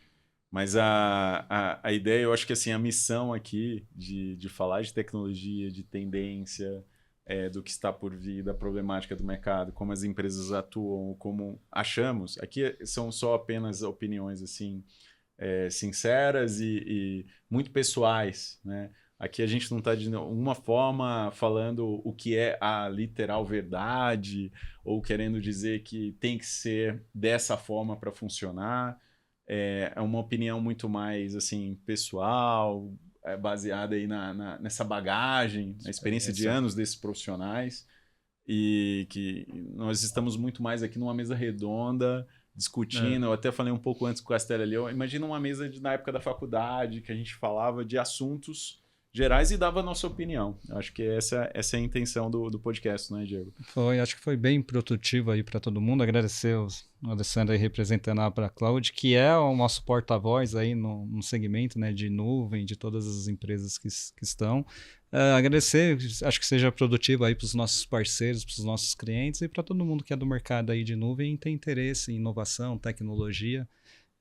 Mas a ideia, eu acho que assim, a missão aqui de falar de tecnologia, de tendência, do que está por vir, da problemática do mercado, como as empresas atuam, como achamos. Aqui são só apenas opiniões assim, sinceras e muito pessoais, né? Aqui a gente não está de alguma forma falando o que é a literal verdade ou querendo dizer que tem que ser dessa forma para funcionar. É uma opinião muito mais assim, pessoal, baseada aí nessa bagagem, na experiência de anos desses profissionais, e que nós estamos muito mais aqui numa mesa redonda, discutindo. Eu até falei um pouco antes com o Castelli ali, imagina uma mesa na época da faculdade, que a gente falava de assuntos gerais e dava a nossa opinião. Acho que essa é a intenção do podcast, né, Diego? Acho que foi bem produtivo aí para todo mundo. Agradecer o Alessandro aí representando a AbraCloud, que é o nosso porta-voz aí no segmento, né, de nuvem, de todas as empresas que estão. Agradecer, acho que seja produtivo aí para os nossos parceiros, para os nossos clientes e para todo mundo que é do mercado aí de nuvem e tem interesse em inovação, tecnologia.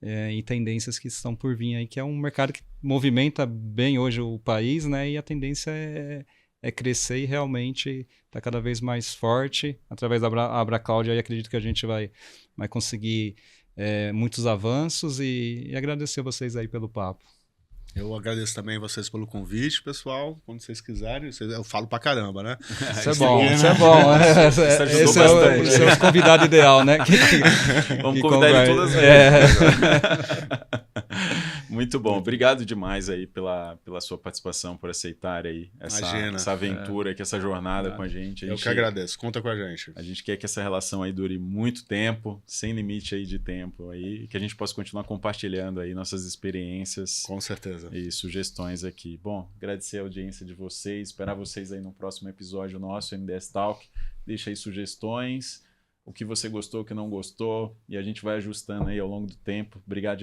E tendências que estão por vir aí, que é um mercado que movimenta bem hoje o país, né? E a tendência é crescer e realmente está cada vez mais forte. Através da AbraCloud, aí acredito que a gente vai conseguir muitos avanços e agradecer vocês aí pelo papo. Eu agradeço também vocês pelo convite, pessoal. Quando vocês quiserem, eu falo pra caramba, né? Isso é bom, isso é bom. Esse é o convidado ideal, né? Vamos convidar ele todas as vezes. Muito bom. Obrigado demais aí pela sua participação, por aceitar aí essa aventura, essa jornada com a gente. Eu que agradeço. Conta com a gente. A gente quer que essa relação aí dure muito tempo, sem limite aí de tempo aí, e que a gente possa continuar compartilhando aí nossas experiências. Com certeza. E sugestões aqui. Bom, agradecer a audiência de vocês, esperar vocês aí no próximo episódio nosso, MDS Talk. Deixa aí sugestões, o que você gostou, o que não gostou, e a gente vai ajustando aí ao longo do tempo. Obrigado demais.